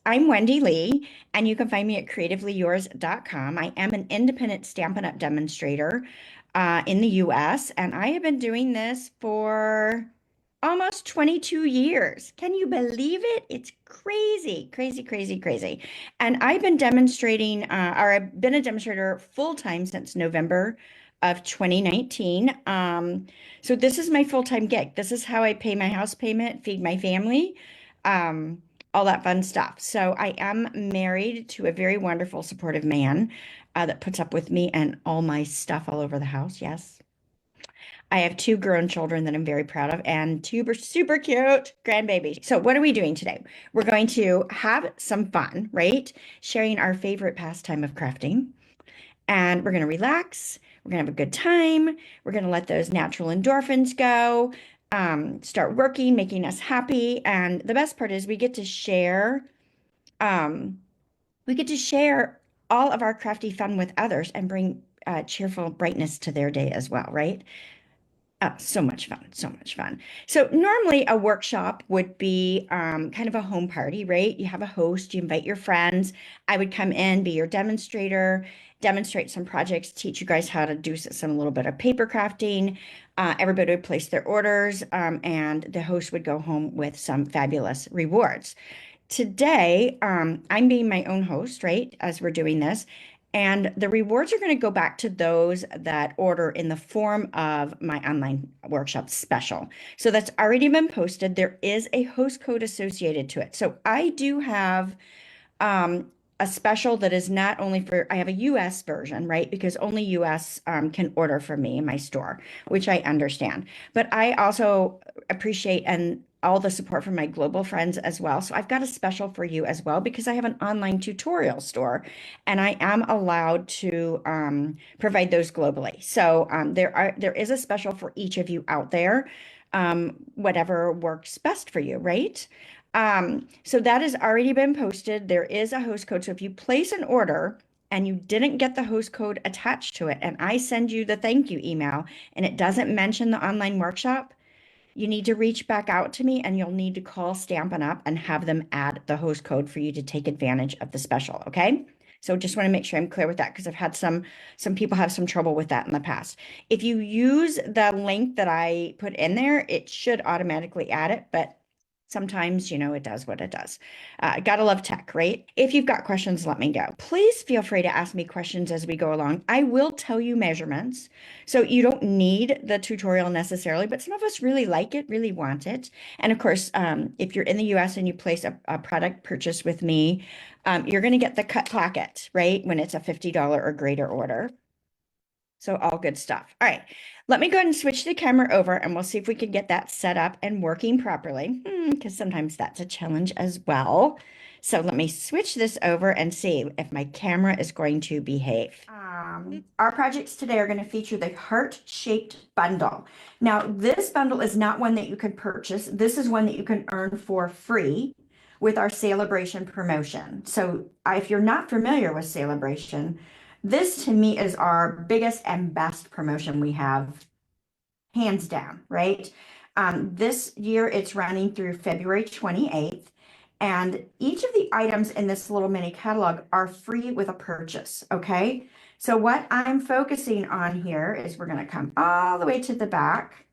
I'm Wendy Lee, and you can find me at creativelyyours.com. I am an independent Stampin' Up! Demonstrator in the US, and I have been doing this for almost 22 years. Can you believe it? It's crazy, crazy, crazy, crazy. And I've been demonstrating, or I've been a demonstrator full-time since November of 2019. So this is my full-time gig. This is how I pay my house payment, feed my family. Um, all that fun stuff. So I am married to a very wonderful, supportive man that puts up with me and all my stuff all over the house. Yes. I have two grown children that I'm very proud of and two super cute grandbabies. So what are we doing today? We're going to have some fun, right? Sharing our favorite pastime of crafting. And we're going to relax. We're going to have a good time. We're going to let those natural endorphins go, start working, making us happy. And the best part is um, we get to share all of our crafty fun with others and bring cheerful brightness to their day as well, right? Oh, so much fun, so much fun. So normally a workshop would be kind of a home party, right? You have a host, you invite your friends. I would come in, be your demonstrator, demonstrate some projects, teach you guys how to do some a little bit of paper crafting. Everybody would place their orders, and the host would go home with some fabulous rewards. Today, I'm being my own host, right, as we're doing this. And the rewards are going to go back to those that order in the form of my online workshop special. So that's already been posted. There is a host code associated to it. So I do have a special that is not only for, I have a US version, right? Because only US can order from me in my store, which I understand. But I also appreciate and all the support from my global friends as well. So I've got a special for you as well because I have an online tutorial store and I am allowed to provide those globally. So there is a special for each of you out there, whatever works best for you, right? So that has already been posted. There is a host code. So if you place an order and you didn't get the host code attached to it, and I send you the thank you email and it doesn't mention the online workshop, you need to reach back out to me and you'll need to call Stampin' Up! And have them add the host code for you to take advantage of the special. Okay. So just want to make sure I'm clear with that because I've had some people have some trouble with that in the past. If you use the link that I put in there, it should automatically add it, but sometimes, it does what it does. Gotta love tech, right? If you've got questions, let me know. Please feel free to ask me questions as we go along. I will tell you measurements. So you don't need the tutorial necessarily, but some of us really like it, really want it. And of course, if you're in the US and you place a product purchase with me, you're going to get the cut placket, right? When it's a $50 or greater order. So all good stuff. All right, let me go ahead and switch the camera over and we'll see if we can get that set up and working properly, because sometimes that's a challenge as well. So let me switch this over and see if my camera is going to behave. Our projects today are going to feature the heart-shaped bundle. Now, this bundle is not one that you can purchase. This is one that you can earn for free with our Celebration promotion. So if you're not familiar with Celebration, this to me is our biggest and best promotion we have, hands down, right? This year it's running through February 28th, and each of the items in this little mini catalog are free with a purchase, okay? So what I'm focusing on here is we're gonna come all the way to the back.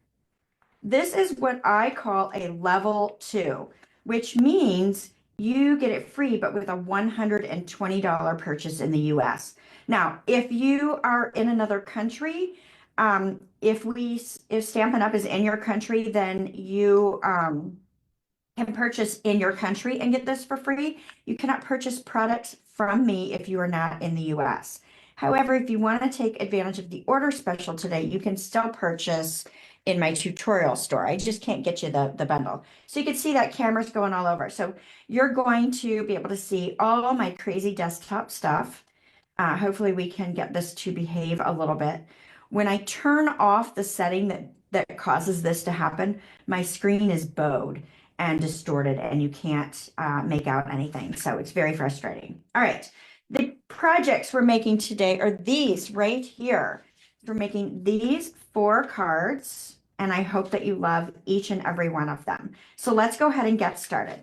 This is what I call a level 2, which means you get it free, but with a $120 purchase in the US. Now, if you are in another country, if Stampin' Up! Is in your country, then you can purchase in your country and get this for free. You cannot purchase products from me if you are not in the US. However, if you want to take advantage of the order special today, you can still purchase in my tutorial store. I just can't get you the bundle. So you can see that camera's going all over. So you're going to be able to see all my crazy desktop stuff. Hopefully we can get this to behave a little bit. When I turn off the setting that causes this to happen, my screen is bowed and distorted and you can't make out anything. So it's very frustrating. All right, the projects we're making today are these right here. We're making these 4 cards and I hope that you love each and every one of them. So let's go ahead and get started.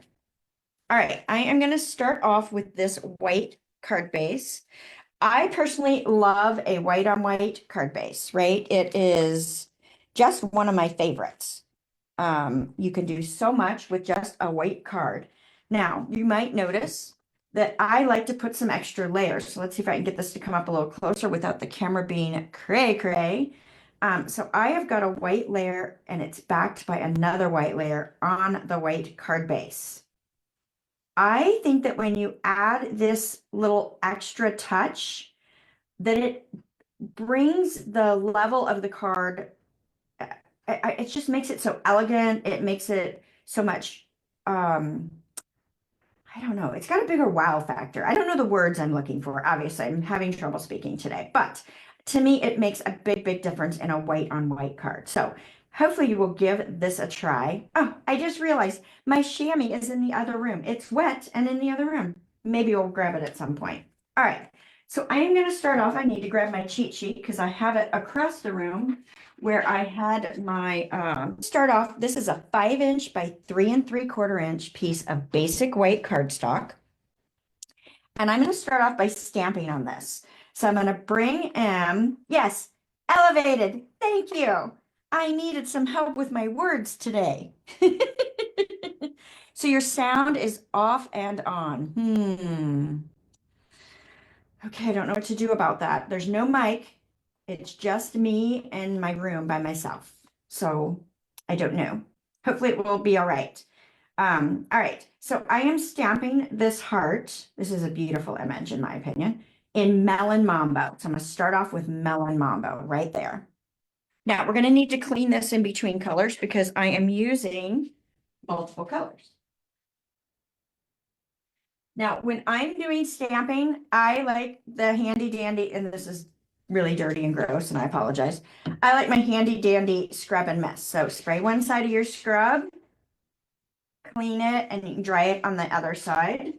All right, I am going to start off with this white card base. I personally love a white on white card base, right? It is just one of my favorites. You can do so much with just a white card. Now, you might notice that I like to put some extra layers. So let's see if I can get this to come up a little closer without the camera being cray cray. So I have got a white layer and it's backed by another white layer on the white card base. I think that when you add this little extra touch, that it brings the level of the card. It just makes it so elegant. It makes it so much, I don't know. It's got a bigger wow factor. I don't know the words I'm looking for. Obviously, I'm having trouble speaking today, but to me, it makes a big, big difference in a white on white card. So hopefully you will give this a try. Oh, I just realized my chamois is in the other room. It's wet and in the other room. Maybe we'll grab it at some point. All right. So I am going to start off. I need to grab my cheat sheet because I have it across the room where I had my, start off, this is a 5" by 3 3/4" piece of basic white cardstock. And I'm going to start off by stamping on this. So I'm going to bring yes, elevated. Thank you. I needed some help with my words today. So your sound is off and on. Okay, I don't know what to do about that. There's no mic. It's just me in my room by myself. So I don't know. Hopefully it will be all right. All right. So I am stamping this heart. This is a beautiful image, in my opinion, in Melon Mambo. So I'm going to start off with Melon Mambo right there. Now we're going to need to clean this in between colors because I am using multiple colors. Now, when I'm doing stamping, I like the handy dandy, and this is really dirty and gross, and I apologize. I like my handy dandy scrub and mist. So spray one side of your scrub, clean it, and you can dry it on the other side.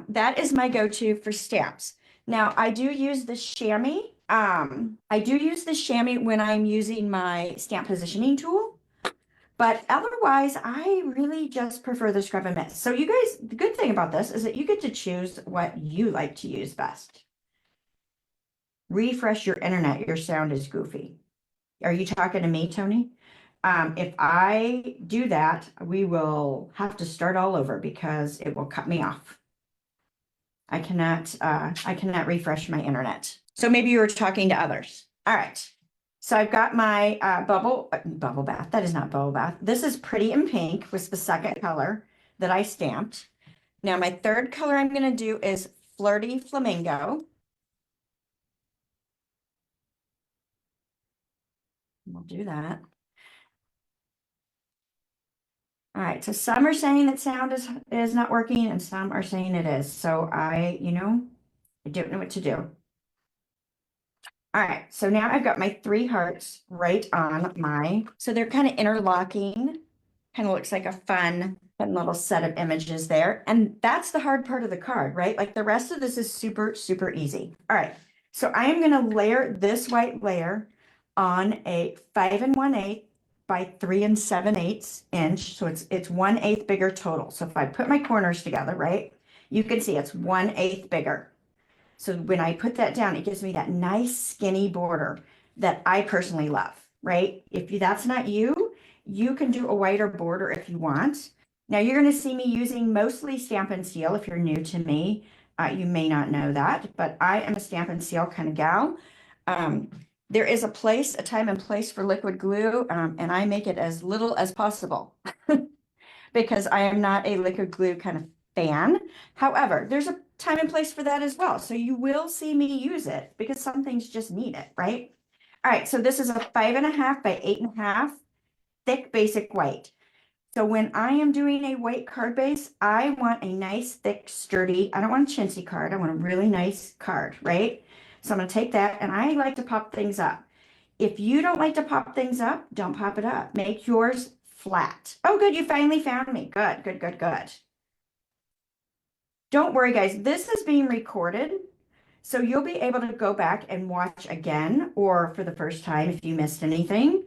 That is my go-to for stamps. Now, I do use the chamois. I do use the chamois when I'm using my stamp positioning tool. But otherwise, I really just prefer the scrub and mist. So you guys, the good thing about this is that you get to choose what you like to use best. Refresh your internet. Your sound is goofy. Are you talking to me, Tony? If I do that, we will have to start all over because it will cut me off. I cannot refresh my internet. So maybe you were talking to others. All right. So I've got my bubble bath. That is not bubble bath. This is Pretty in Pink, was the second color that I stamped. Now my third color I'm going to do is Flirty Flamingo. We'll do that. All right, so some are saying that sound is not working and some are saying it is. So I don't know what to do. All right, so now I've got my 3 hearts right on so they're kind of interlocking. Kind of looks like a fun little set of images there. And that's the hard part of the card, right? Like the rest of this is super, super easy. All right, so I am gonna layer this white layer on a 5 1/8 by 3 7/8 inch. So it's 1/8 bigger total. So if I put my corners together, right, you can see it's 1/8 bigger. So when I put that down, it gives me that nice skinny border that I personally love, right? If that's not you, you can do a wider border if you want. Now you're going to see me using mostly Stampin' Seal. If you're new to me, you may not know that, but I am a Stampin' Seal kind of gal. There is a time and place for liquid glue, and I make it as little as possible because I am not a liquid glue kind of fan. However, there's a time and place for that as well. So you will see me use it because some things just need it, right? All right, so this is a 5.5 by 8.5 thick basic white. So when I am doing a white card base, I want a nice, thick, sturdy, I don't want a chintzy card. I want a really nice card, right? So I'm going to take that, and I like to pop things up. If you don't like to pop things up, don't pop it up. Make yours flat. Oh, good. You finally found me. Good, good, good, good. Don't worry, guys. This is being recorded, so you'll be able to go back and watch again or for the first time if you missed anything.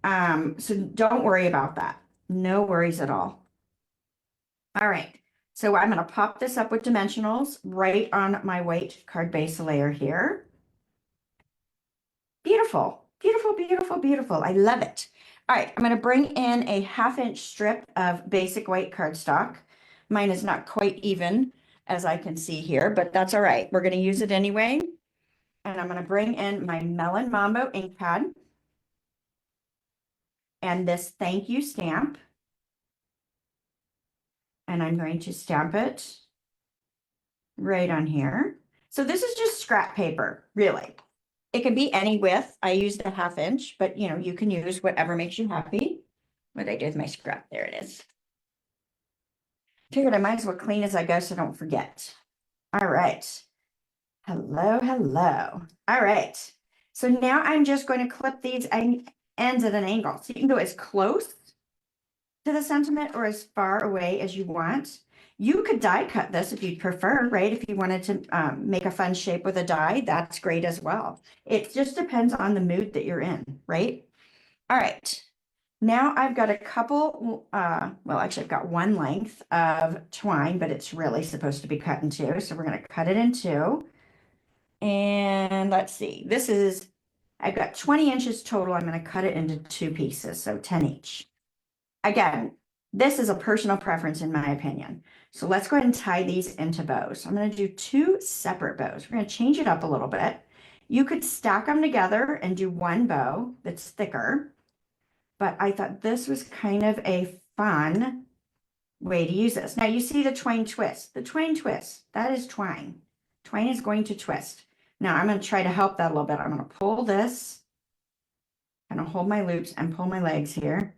So don't worry about that. No worries at all. All right. So I'm going to pop this up with dimensionals right on my white card base layer here. Beautiful, beautiful, beautiful, beautiful. I love it. All right, I'm going to bring in a 1/2 inch strip of basic white cardstock. Mine is not quite even, as I can see here, but that's all right. We're going to use it anyway. And I'm going to bring in my Melon Mambo ink pad and this thank you stamp. And I'm going to stamp it right on here. So this is just scrap paper, really. It can be any width. I used a 1/2 inch, but you know, you can use whatever makes you happy. What did I do with my scrap? There it is. Figured I might as well clean as I go so I don't forget. All right. Hello, hello. All right. So now I'm just going to clip these ends at an angle. So you can go as close to the sentiment or as far away as you want. You could die cut this if you'd prefer, right? If you wanted to make a fun shape with a die, that's great as well. It just depends on the mood that you're in, right? All right. Now I've got a couple, well, actually I've got one length of twine, but it's really supposed to be cut in two. So we're going to cut it in two. And let's see, I've got 20 inches total. I'm going to cut it into 2 pieces, so 10 each. Again, this is a personal preference in my opinion. So let's go ahead and tie these into bows. I'm going to do 2 separate bows. We're going to change it up a little bit. You could stack them together and do one bow that's thicker, but I thought this was kind of a fun way to use this. Now you see the twine twist. The twine twist, that is twine. Twine is going to twist. Now I'm going to try to help that a little bit. I'm going to pull this, kind of hold my loops and pull my legs here.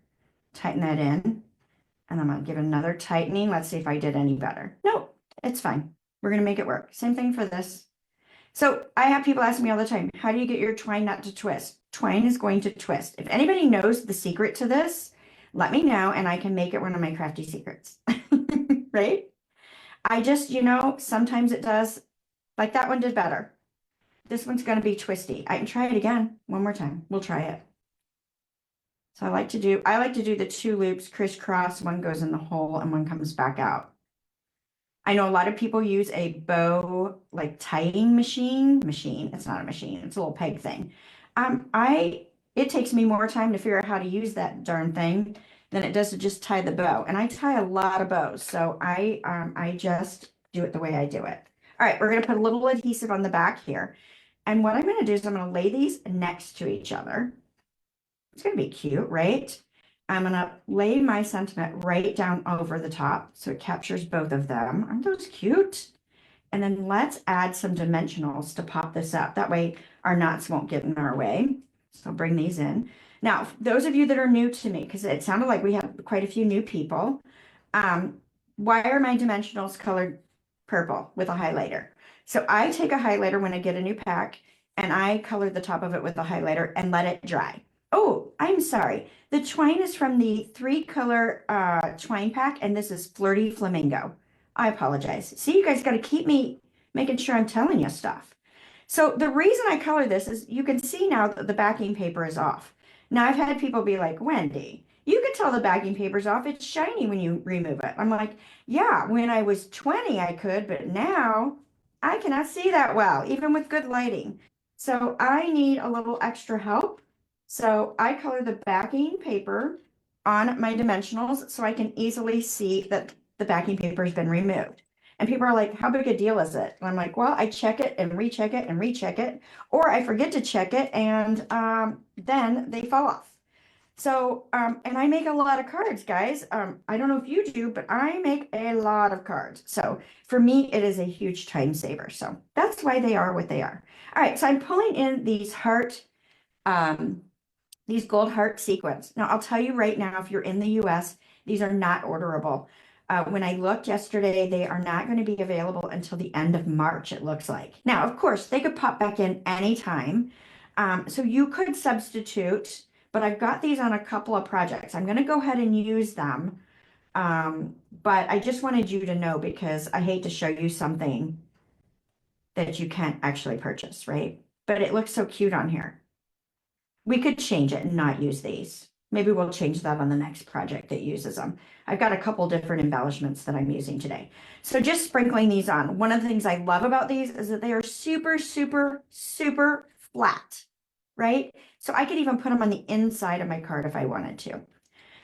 Tighten that in, and I'm going to give another tightening. Let's see if I did any better. No, it's fine. We're going to make it work. Same thing for this. So I have people ask me all the time, how do you get your twine not to twist? Twine is going to twist. If anybody knows the secret to this, let me know and I can make it one of my crafty secrets, right? I just, you know, sometimes it does, like that one did better. This one's going to be twisty. I can try it again. One more time. We'll try it. So I like to do the 2 loops crisscross, one goes in the hole and one comes back out. I know a lot of people use a bow like tying machine. It's not a machine, it's a little peg thing. It takes me more time to figure out how to use that darn thing than it does to just tie the bow. And I tie a lot of bows, so I just do it the way I do it. All right, we're gonna put a little adhesive on the back here. And what I'm gonna do is I'm gonna lay these next to each other. It's going to be cute, right? I'm going to lay my sentiment right down over the top so it captures both of them. Aren't those cute? And then let's add some dimensionals to pop this up. That way our knots won't get in our way. So I'll bring these in. Now, those of you that are new to me, because it sounded like we have quite a few new people, why are my dimensionals colored purple with a highlighter? So I take a highlighter when I get a new pack and I color the top of it with a highlighter and let it dry. Oh, I'm sorry. The twine is from the 3-color twine pack, and this is Flirty Flamingo. I apologize. See, you guys got to keep me making sure I'm telling you stuff. So the reason I color this is you can see now that the backing paper is off. Now I've had people be like, Wendy, you can tell the backing paper's off. It's shiny when you remove it. I'm like, yeah, when I was 20, I could, but now I cannot see that well, even with good lighting. So I need a little extra help. So I color the backing paper on my dimensionals so I can easily see that the backing paper has been removed. And people are like, how big a deal is it? And I'm like, well, I check it and recheck it and recheck it, or I forget to check it and then they fall off. So, and I make a lot of cards, guys. I don't know if you do, but I make a lot of cards. So for me, it is a huge time saver. So that's why they are what they are. All right, so I'm pulling in these these gold heart sequins. Now, I'll tell you right now, if you're in the US, these are not orderable. When I looked yesterday, they are not going to be available until the end of March, it looks like. Now, of course, they could pop back in anytime. So you could substitute, but I've got these on a couple of projects. I'm going to go ahead and use them. But I just wanted you to know because I hate to show you something that you can't actually purchase, right? But it looks so cute on here. We could change it and not use these. Maybe we'll change that on the next project that uses them. I've got a couple different embellishments that I'm using today. So just sprinkling these on. One of the things I love about these is that they are super, super, super flat, right? So I could even put them on the inside of my card if I wanted to.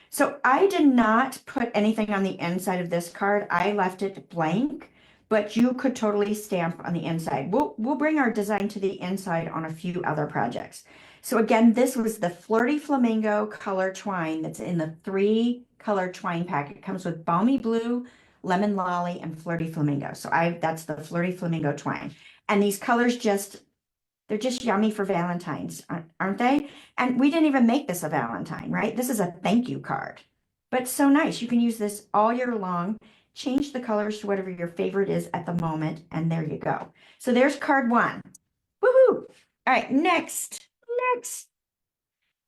So I did not put anything on the inside of this card. I left it blank, but you could totally stamp on the inside. We'll bring our design to the inside on a few other projects. So again, this was the Flirty Flamingo color twine that's in the 3-color twine pack. It comes with Balmy Blue, Lemon Lolly, and Flirty Flamingo. So that's the Flirty Flamingo twine. And these colors they're just yummy for Valentine's, aren't they? And we didn't even make this a Valentine, right? This is a thank you card. But so nice. You can use this all year long. Change the colors to whatever your favorite is at the moment, and there you go. So there's card 1. Woohoo! All right, next.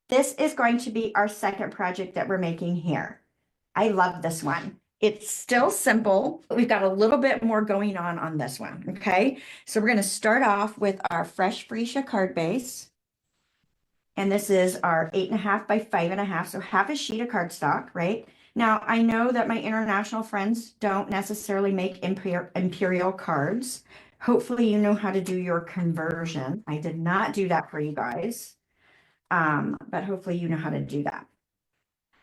This is going to be our second project that we're making here. I love this one. It's still simple, but we've got a little bit more going on this one, okay? So we're going to start off with our Fresh Freesia card base. And this is our 8.5 by 5.5, so half a sheet of cardstock, right? Now, I know that my international friends don't necessarily make imperial cards. Hopefully you know how to do your conversion. I did not do that for you guys, but hopefully you know how to do that.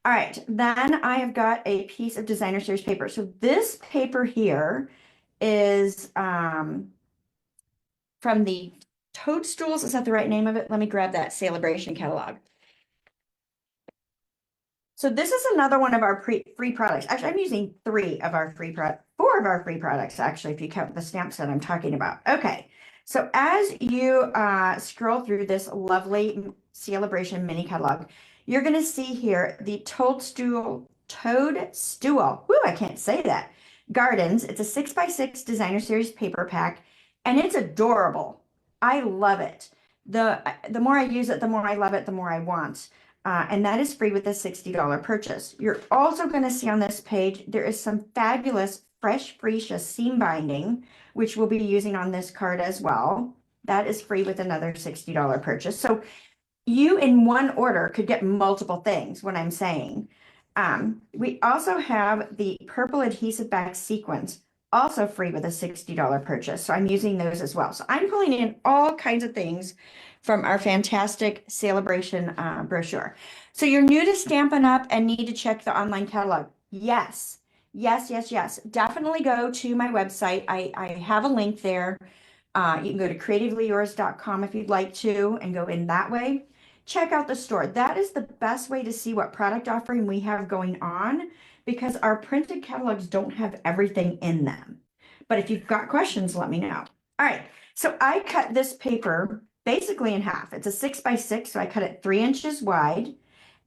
All right, then I have got a piece of designer series paper. So this paper here is from the Toadstools. Is that the right name of it? Let me grab that Celebration catalog. So this is another one of our free products. Actually, I'm using 4 of our free products, actually, if you count the stamp set I'm talking about. Okay, so as you scroll through this lovely Celebration mini catalog, you're going to see here the Toadstool, whoo, I can't say that, Gardens. It's a 6x6 designer series paper pack, and it's adorable. I love it. The more I use it, the more I love it, the more I want. And that is free with a $60 purchase. You're also going to see on this page, there is some fabulous Fresh Freesia seam binding, which we'll be using on this card as well. That is free with another $60 purchase. So you in one order could get multiple things, what I'm saying. We also have the purple adhesive back sequins, also free with a $60 purchase. So I'm using those as well. So I'm pulling in all kinds of things from our fantastic Celebration brochure. So you're new to Stampin' Up! And need to check the online catalog. Yes. Definitely go to my website. I have a link there. You can go to CreativeLeeYours.com if you'd like to and go in that way. Check out the store. That is the best way to see what product offering we have going on, because our printed catalogs don't have everything in them. But if you've got questions, let me know. All right, so I cut this paper basically in half. It's a 6x6, so I cut it 3 inches wide,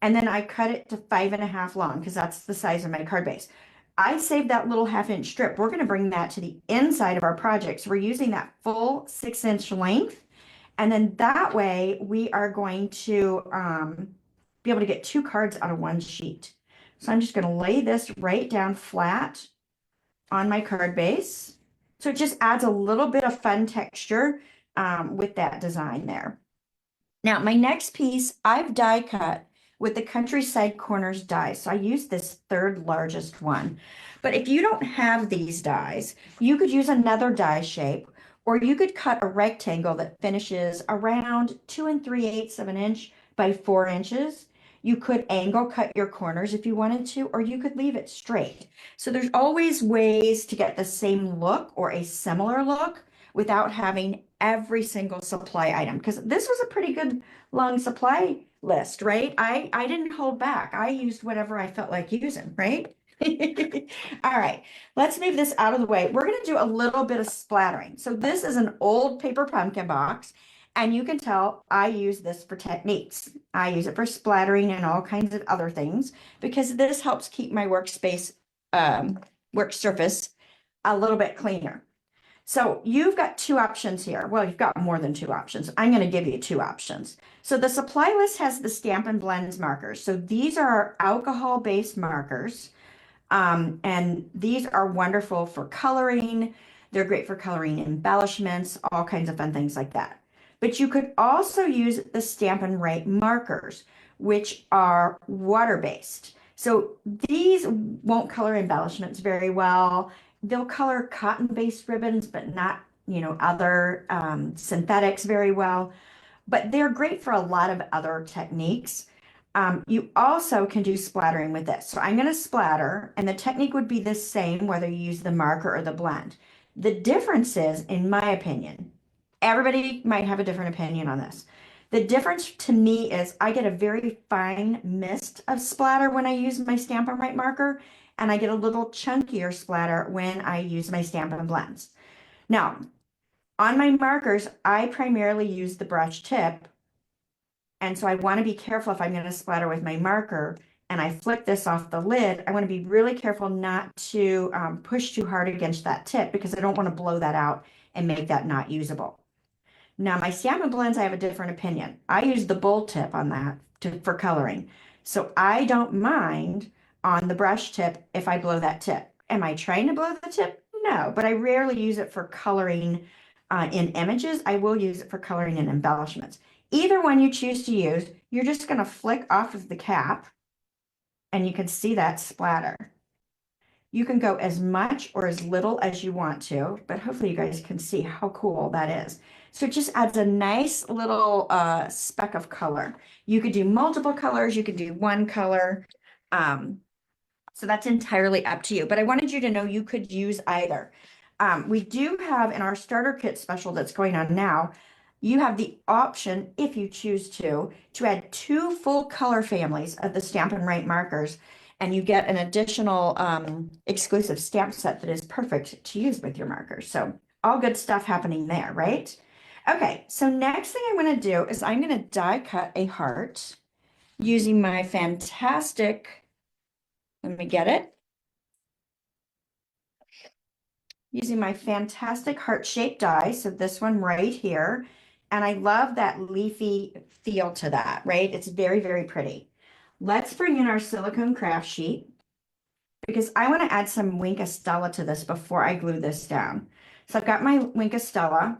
and then I cut it to 5.5 long because that's the size of my card base. I saved that little 1/2-inch strip. We're going to bring that to the inside of our project. So we're using that full 6-inch length. And then that way we are going to be able to get 2 cards out of 1 sheet. So I'm just going to lay this right down flat on my card base. So it just adds a little bit of fun texture with that design there. Now my next piece I've die cut with the Countryside Corners dies. So I use this 3rd largest one. But if you don't have these dies, you could use another die shape, or you could cut a rectangle that finishes around 2 3/8 of an inch by 4 inches. You could angle cut your corners if you wanted to, or you could leave it straight. So there's always ways to get the same look or a similar look without having every single supply item, because this was a pretty good long supply list, right? I didn't hold back. I used whatever I felt like using, right? All right, let's move this out of the way. We're going to do a little bit of splattering. So this is an old paper pumpkin box, and you can tell I use this for techniques. I use it for splattering and all kinds of other things, because this helps keep my workspace, work surface a little bit cleaner. So you've got 2 options here. Well, you've got more than 2 options. I'm going to give you 2 options. So the supply list has the Stampin' Blends markers. So these are our alcohol-based markers. And these are wonderful for coloring. They're great for coloring embellishments, all kinds of fun things like that. But you could also use the Stampin' Right markers, which are water-based. So these won't color embellishments very well. They'll color cotton-based ribbons, but not, other synthetics very well. But they're great for a lot of other techniques. You also can do splattering with this. So I'm going to splatter, and the technique would be the same whether you use the marker or the blend. The difference is, in my opinion, everybody might have a different opinion on this. The difference to me is I get a very fine mist of splatter when I use my Stampin' Up marker, and I get a little chunkier splatter when I use my Stampin' Blends. Now, on my markers, I primarily use the brush tip, and so I want to be careful if I'm going to splatter with my marker and I flick this off the lid, I want to be really careful not to push too hard against that tip because I don't want to blow that out and make that not usable. Now, my Stampin' Blends, I have a different opinion. I use the bull tip on that for coloring. So I don't mind on the brush tip if I blow that tip. Am I trying to blow the tip? No, but I rarely use it for coloring in images. I will use it for coloring in embellishments. Either one you choose to use, you're just going to flick off of the cap and you can see that splatter. You can go as much or as little as you want to, but hopefully you guys can see how cool that is. So it just adds a nice little speck of color. You could do multiple colors, you could do one color. So that's entirely up to you, but I wanted you to know you could use either. We do have in our starter kit special that's going on now, you have the option, if you choose to add 2 full color families of the Stampin' Up markers, and you get an additional exclusive stamp set that is perfect to use with your markers. So all good stuff happening there, right? Okay, so next thing I'm going to do is I'm going to die cut a heart using my fantastic, let me get it, using my fantastic heart-shaped die, so this one right here. And I love that leafy feel to that, right? It's very, very pretty. Let's bring in our silicone craft sheet because I want to add some Wink Stella to this before I glue this down. So I've got my Wink Stella.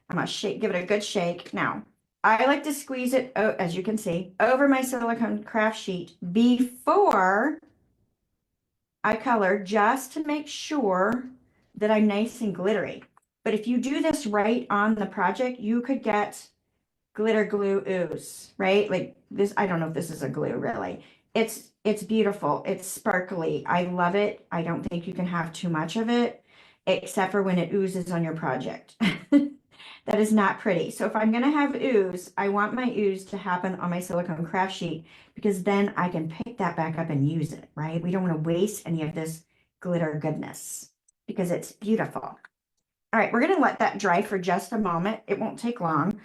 I'm going to give it a good shake. Now, I like to squeeze it, as you can see, over my silicone craft sheet before I color, just to make sure that I'm nice and glittery. But if you do this right on the project, you could get glitter glue ooze, right? Like this, I don't know if this is a glue really. It's beautiful. It's sparkly. I love it. I don't think you can have too much of it, except for when it oozes on your project. That is not pretty. So if I'm going to have ooze, I want my ooze to happen on my silicone craft sheet because then I can pick that back up and use it, right? We don't want to waste any of this glitter goodness because it's beautiful. All right, we're going to let that dry for just a moment. It won't take long,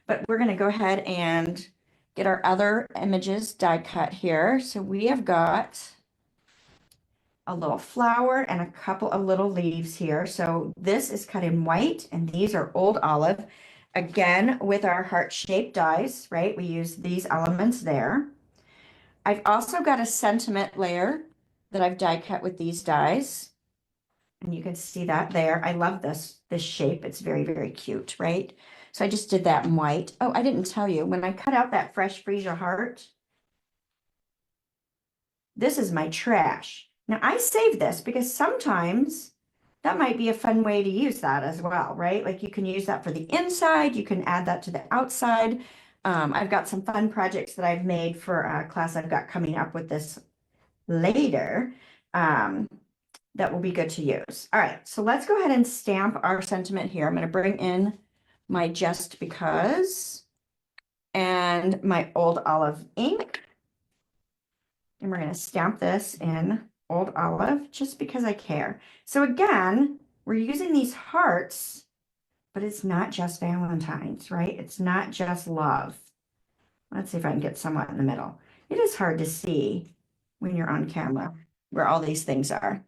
but we're going to go ahead and get our other images die cut here. So we have got a little flower and a couple of little leaves here. So this is cut in white and these are old olive. Again, with our heart-shaped dies, right? We use these elements there. I've also got a sentiment layer that I've die cut with these dies. And you can see that there. I love this shape. It's very, very cute, right? So I just did that in white. Oh, I didn't tell you, when I cut out that fresh freesia heart, this is my trash. Now I save this because sometimes that might be a fun way to use that as well, right? Like you can use that for the inside, you can add that to the outside. I've got some fun projects that I've made for a class I've got coming up with this later that will be good to use. All right, so let's go ahead and stamp our sentiment here. I'm going to bring in my Just Because and my Old Olive ink. And we're going to stamp this in Old Olive just because I care. So again, we're using these hearts, but it's not just Valentine's, right? It's not just love. Let's see if I can get somewhat in the middle. It is hard to see when you're on camera where all these things are.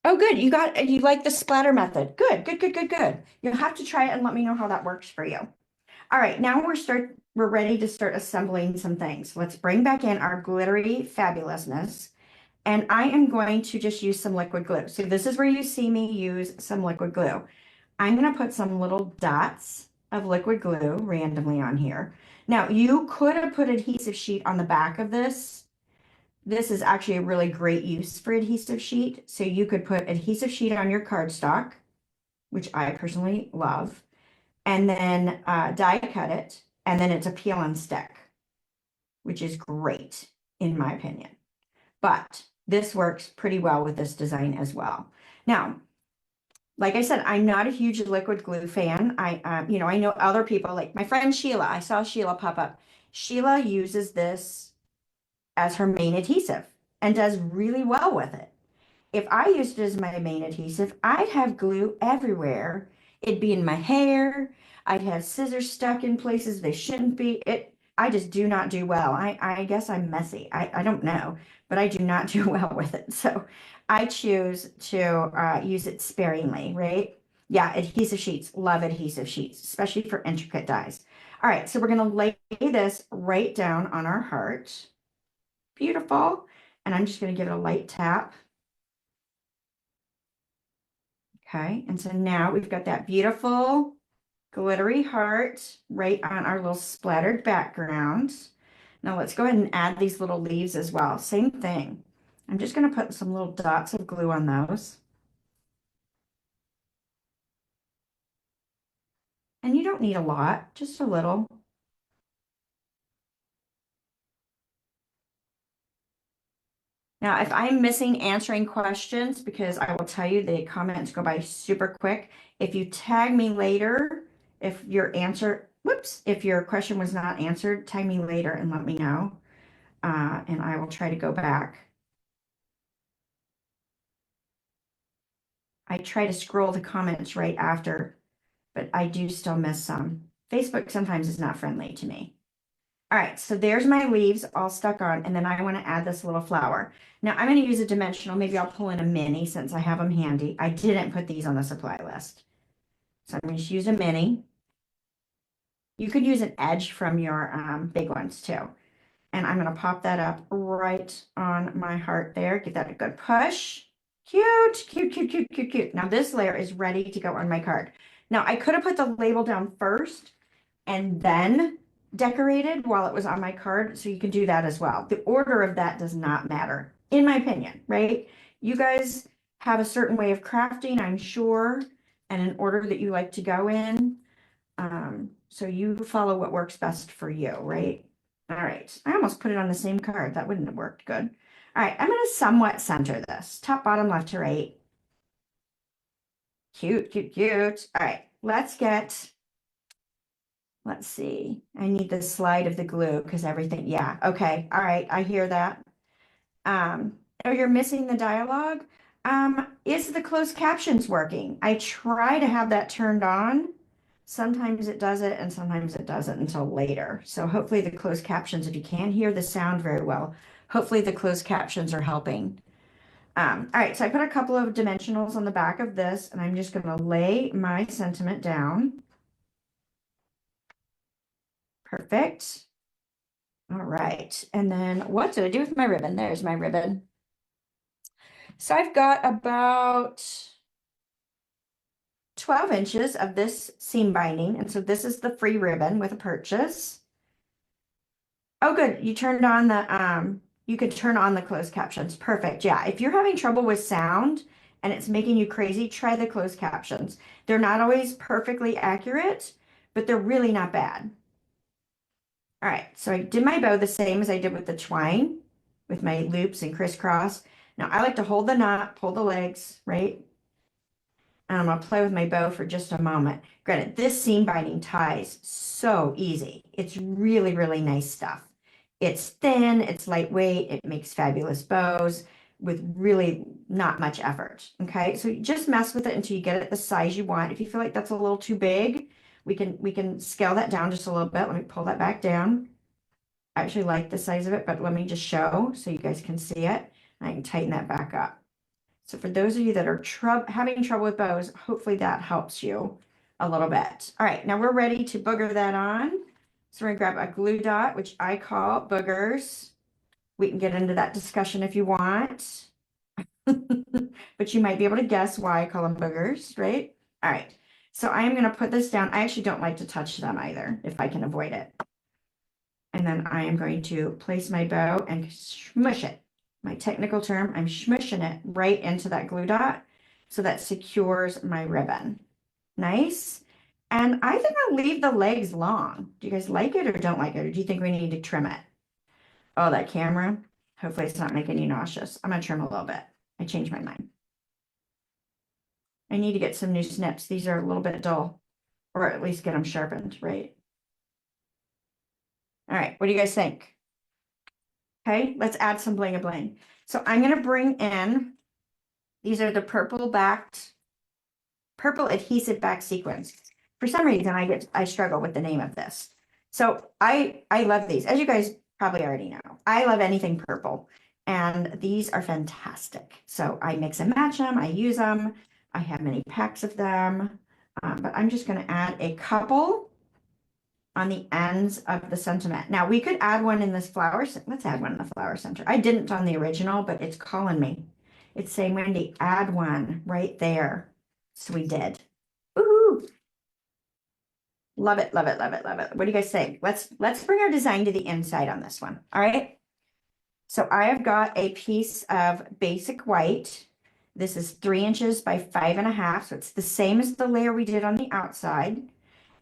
Oh, good. You like the splatter method. Good, good, good, good, good. You'll have to try it and let me know how that works for you. All right, now we're ready to start assembling some things. Let's bring back in our glittery fabulousness. And I am going to just use some liquid glue. So this is where you see me use some liquid glue. I'm going to put some little dots of liquid glue randomly on here. Now, you could have put adhesive sheet on the back of this. This is actually a really great use for adhesive sheet. So you could put adhesive sheet on your cardstock, which I personally love, and then die cut it, and then it's a peel and stick, which is great in my opinion. But this works pretty well with this design as well. Now, like I said, I'm not a huge liquid glue fan. I know other people, like my friend Sheila. I saw Sheila pop up. Sheila uses this as her main adhesive and does really well with it. If I used it as my main adhesive, I'd have glue everywhere. It'd be in my hair. I'd have scissors stuck in places they shouldn't be. I just do not do well. I guess I'm messy. I don't know, but I do not do well with it. So I choose to use it sparingly, right? Yeah, adhesive sheets. Love adhesive sheets, especially for intricate dies. All right, so we're going to lay this right down on our heart. Beautiful. And I'm just going to give it a light tap. Okay, and so now we've got that beautiful glittery heart right on our little splattered background. Now let's go ahead and add these little leaves as well. Same thing. I'm just going to put some little dots of glue on those. And you don't need a lot, just a little. Now, if I'm missing answering questions, because I will tell you the comments go by super quick, if you tag me later, if your question was not answered, tag me later and let me know. And I will try to go back. I try to scroll the comments right after, but I do still miss some. Facebook sometimes is not friendly to me. All right, so there's my leaves all stuck on, and then I want to add this little flower. Now I'm going to use a dimensional. Maybe I'll pull in a mini since I have them handy. I didn't put these on the supply list. So I'm going to use a mini. You could use an edge from your big ones too. And I'm going to pop that up right on my heart there. Give that a good push. Cute, cute, cute, cute, cute, cute. Now this layer is ready to go on my card. Now I could have put the label down first and then decorated while it was on my card. So you can do that as well. The order of that does not matter, in my opinion, right? You guys have a certain way of crafting, I'm sure, and an order that you like to go in. So you follow what works best for you, right? All right, I almost put it on the same card. That wouldn't have worked good. All right, I'm going to somewhat center this. Top, bottom, left to right. Cute, cute, cute. All right, let's see. I need the slide of the glue because everything, yeah, okay. All right, I hear that. Oh, you're missing the dialogue? Is the closed captions working? I try to have that turned on. Sometimes it does it and sometimes it doesn't until later. So hopefully the closed captions, if you can't hear the sound very well, hopefully the closed captions are helping. All right, so I put a couple of dimensionals on the back of this and I'm just going to lay my sentiment down. Perfect. All right, and then what did I do with my ribbon? There's my ribbon. So I've got about 12 inches of this seam binding. And so this is the free ribbon with a purchase. Oh, good. You turned on you could turn on the closed captions. Perfect. Yeah. If you're having trouble with sound and it's making you crazy, try the closed captions. They're not always perfectly accurate, but they're really not bad. All right. So I did my bow the same as I did with the twine with my loops and crisscross. Now I like to hold the knot, pull the legs, right? And I'm going to play with my bow for just a moment. Granted, this seam binding ties so easy. It's really, really nice stuff. It's thin, it's lightweight, it makes fabulous bows with really not much effort. Okay, so you just mess with it until you get it the size you want. If you feel like that's a little too big, we can scale that down just a little bit. Let me pull that back down. I actually like the size of it, but let me just show so you guys can see it. I can tighten that back up. So for those of you that are having trouble with bows, hopefully that helps you a little bit. All right, now we're ready to booger that on. So we're gonna grab a glue dot, which I call boogers. We can get into that discussion if you want. But you might be able to guess why I call them boogers, right? All right, So I am going to put this down. I actually don't like to touch them either, if I can avoid it. And then I am going to place my bow and smush it. My technical term, I'm smushing it right into that glue dot so that secures my ribbon. Nice. And I think I'll leave the legs long. Do you guys like it or don't like it? Or do you think we need to trim it? Oh, that camera. Hopefully it's not making you nauseous. I'm going to trim a little bit. I changed my mind. I need to get some new snips. These are a little bit dull, or at least get them sharpened, right? All right, what do you guys think? Okay, let's add some bling a bling. So I'm going to bring in, these are the purple adhesive back sequins. For some reason, I struggle with the name of this. So I love these. As you guys probably already know, I love anything purple. And these are fantastic. So I mix and match them. I use them. I have many packs of them. But I'm just going to add a couple on the ends of the sentiment. Now we could add one in this flower. Let's add one in the flower center. I didn't on the original, but it's calling me. It's saying, Wendy, add one right there. So we did. Woohoo! Love it, love it, love it, love it. What do you guys think? Let's bring our design to the inside on this one. All right. So I have got a piece of basic white. This is 3 inches by 5.5. So it's the same as the layer we did on the outside.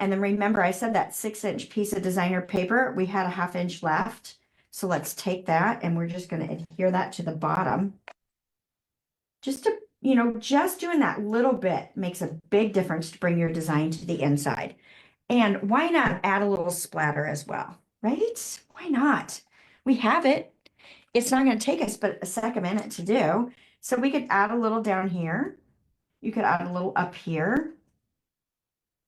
And then remember, I said that 6-inch piece of designer paper, we had a 1/2 inch left. So let's take that and we're just going to adhere that to the bottom. Just to, just doing that little bit makes a big difference to bring your design to the inside. And why not add a little splatter as well, right? Why not? We have it. It's not going to take us but a minute to do. So we could add a little down here. You could add a little up here.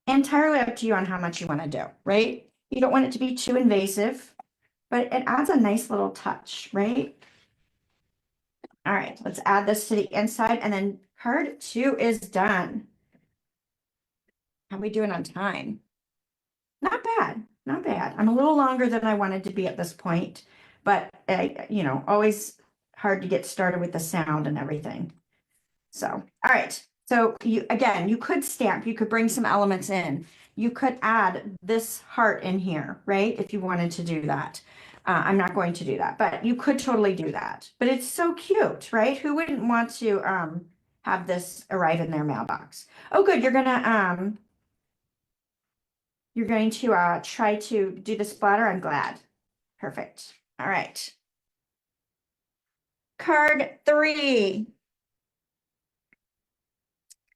Entirely up to you on how much you want to do, right? You don't want it to be too invasive, but it adds a nice little touch, right? All right, let's add this to the inside and then card 2 is done. How are we doing on time? Not bad, not bad. I'm a little longer than I wanted to be at this point, but always hard to get started with the sound and everything. So, all right. So you could stamp, you could bring some elements in. You could add this heart in here, right? If you wanted to do that. I'm not going to do that, but you could totally do that. But it's so cute, right? Who wouldn't want to have this arrive in their mailbox? Oh, good. You're going to try to do the splatter. I'm glad. Perfect. All right. Card 3.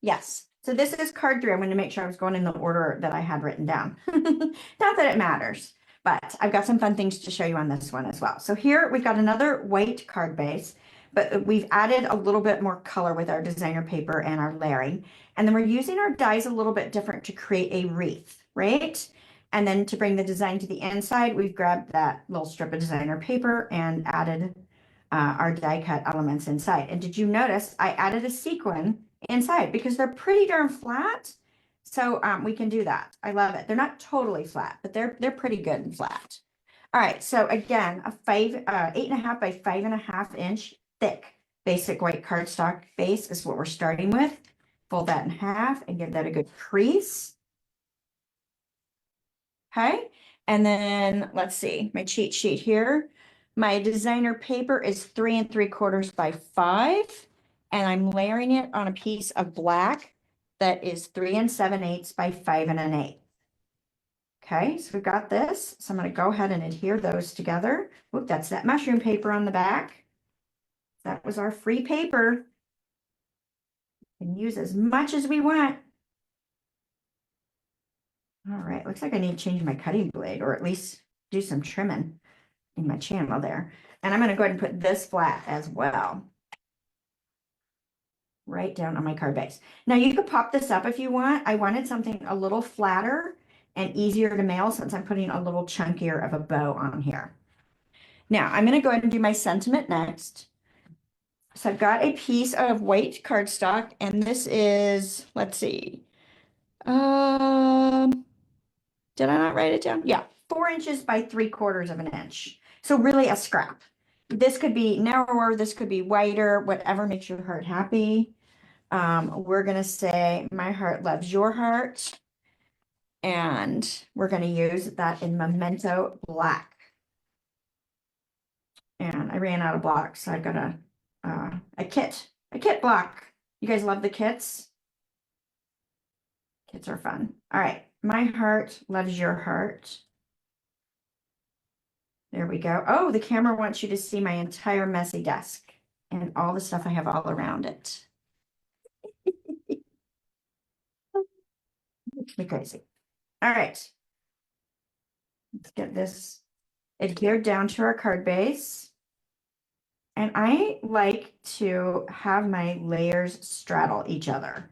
Yes. So this is card 3. I'm going to make sure I was going in the order that I had written down. Not that it matters, but I've got some fun things to show you on this one as well. So here we've got another white card base, but we've added a little bit more color with our designer paper and our layering. And then we're using our dies a little bit different to create a wreath, right? And then to bring the design to the inside, we've grabbed that little strip of designer paper and added our die cut elements inside. And did you notice I added a sequin inside because they're pretty darn flat. So we can do that. I love it. They're not totally flat, but they're pretty good and flat. All right. So again, a 8.5 by 5.5 inch thick basic white cardstock base is what we're starting with. Fold that in half and give that a good crease. Okay. And then let's see my cheat sheet here. My designer paper is 3 3/4 by 5. And I'm layering it on a piece of black that is 3 7/8 by 5 1/8. Okay, so we've got this. So I'm going to go ahead and adhere those together. Oop, that's that mushroom paper on the back. That was our free paper. We can use as much as we want. All right, looks like I need to change my cutting blade, or at least do some trimming in my channel there. And I'm going to go ahead and put this flat as well, right down on my card base. Now you could pop this up if you want. I wanted something a little flatter and easier to mail since I'm putting a little chunkier of a bow on here. Now I'm going to go ahead and do my sentiment next. So I've got a piece of white cardstock, and this is, let's see, did I not write it down? Yeah, 4 inches by 3/4 of an inch. So really a scrap. This could be narrower, this could be wider, whatever makes your heart happy. We're going to say, my heart loves your heart. And we're going to use that in Memento Black. And I ran out of blocks, so I've got a kit block. You guys love the kits? Kits are fun. All right, my heart loves your heart. There we go. Oh, the camera wants you to see my entire messy desk and all the stuff I have all around it. Makes me crazy. All right. Let's get this adhered down to our card base. And I like to have my layers straddle each other.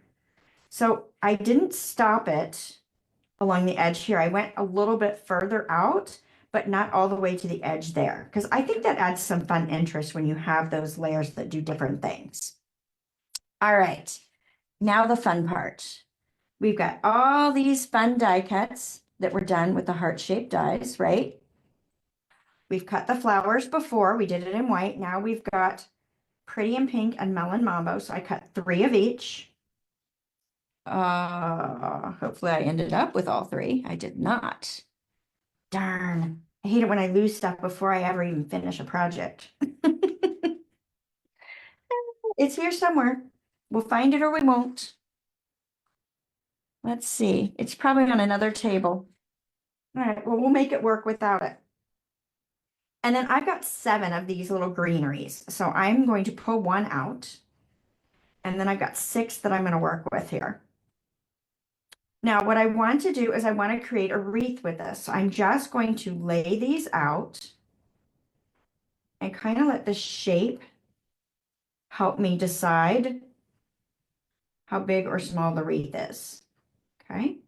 So I didn't stop it along the edge here. I went a little bit further out, but not all the way to the edge there, because I think that adds some fun interest when you have those layers that do different things. All right, now the fun part. We've got all these fun die cuts that were done with the heart-shaped dies, right? We've cut the flowers before. We did it in white. Now we've got Pretty in Pink and Melon Mambo. So I cut 3 of each. Hopefully I ended up with all 3. I did not. Darn. I hate it when I lose stuff before I ever even finish a project. It's here somewhere. We'll find it or we won't. Let's see. It's probably on another table. All right, well, we'll make it work without it. And then I've got 7 of these little greeneries. So I'm going to pull 1 out. And then I've got 6 that I'm going to work with here. Now, what I want to do is I want to create a wreath with this. So I'm just going to lay these out and kind of let the shape help me decide how big or small the wreath is. Okay.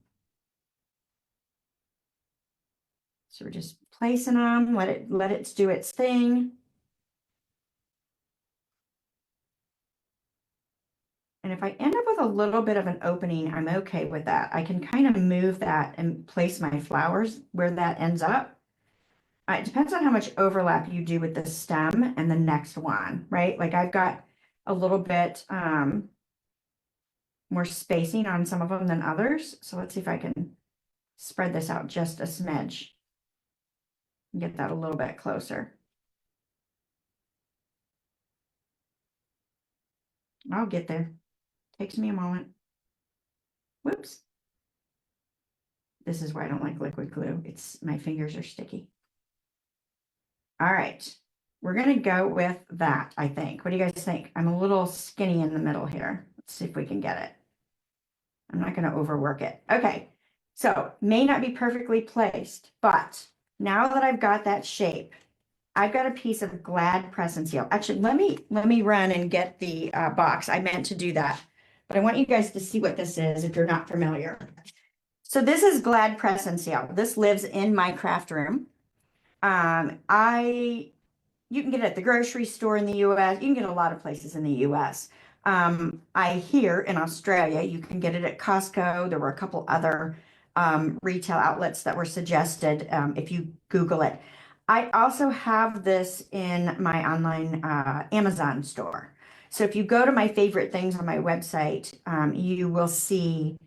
So we're just placing them, let it do its thing. And if I end up with a little bit of an opening, I'm okay with that. I can kind of move that and place my flowers where that ends up. It depends on how much overlap you do with the stem and the next one, right? Like I've got a little bit more spacing on some of them than others. So let's see if I can spread this out just a smidge and get that a little bit closer. I'll get there. Takes me a moment. Whoops. This is why I don't like liquid glue. My fingers are sticky. All right. We're going to go with that, I think. What do you guys think? I'm a little skinny in the middle here. Let's see if we can get it. I'm not going to overwork it. Okay. So may not be perfectly placed, but now that I've got that shape, I've got a piece of Glad press and seal. Actually, let me run and get the box. I meant to do that, but I want you guys to see what this is if you're not familiar. So this is Glad press and seal. This lives in my craft room. You can get it at the grocery store in the US. You can get it a lot of places in the US. I hear in Australia, you can get it at Costco. There were a couple other retail outlets that were suggested if you Google it. I also have this in my online Amazon store. So if you go to my favorite things on my website, you will see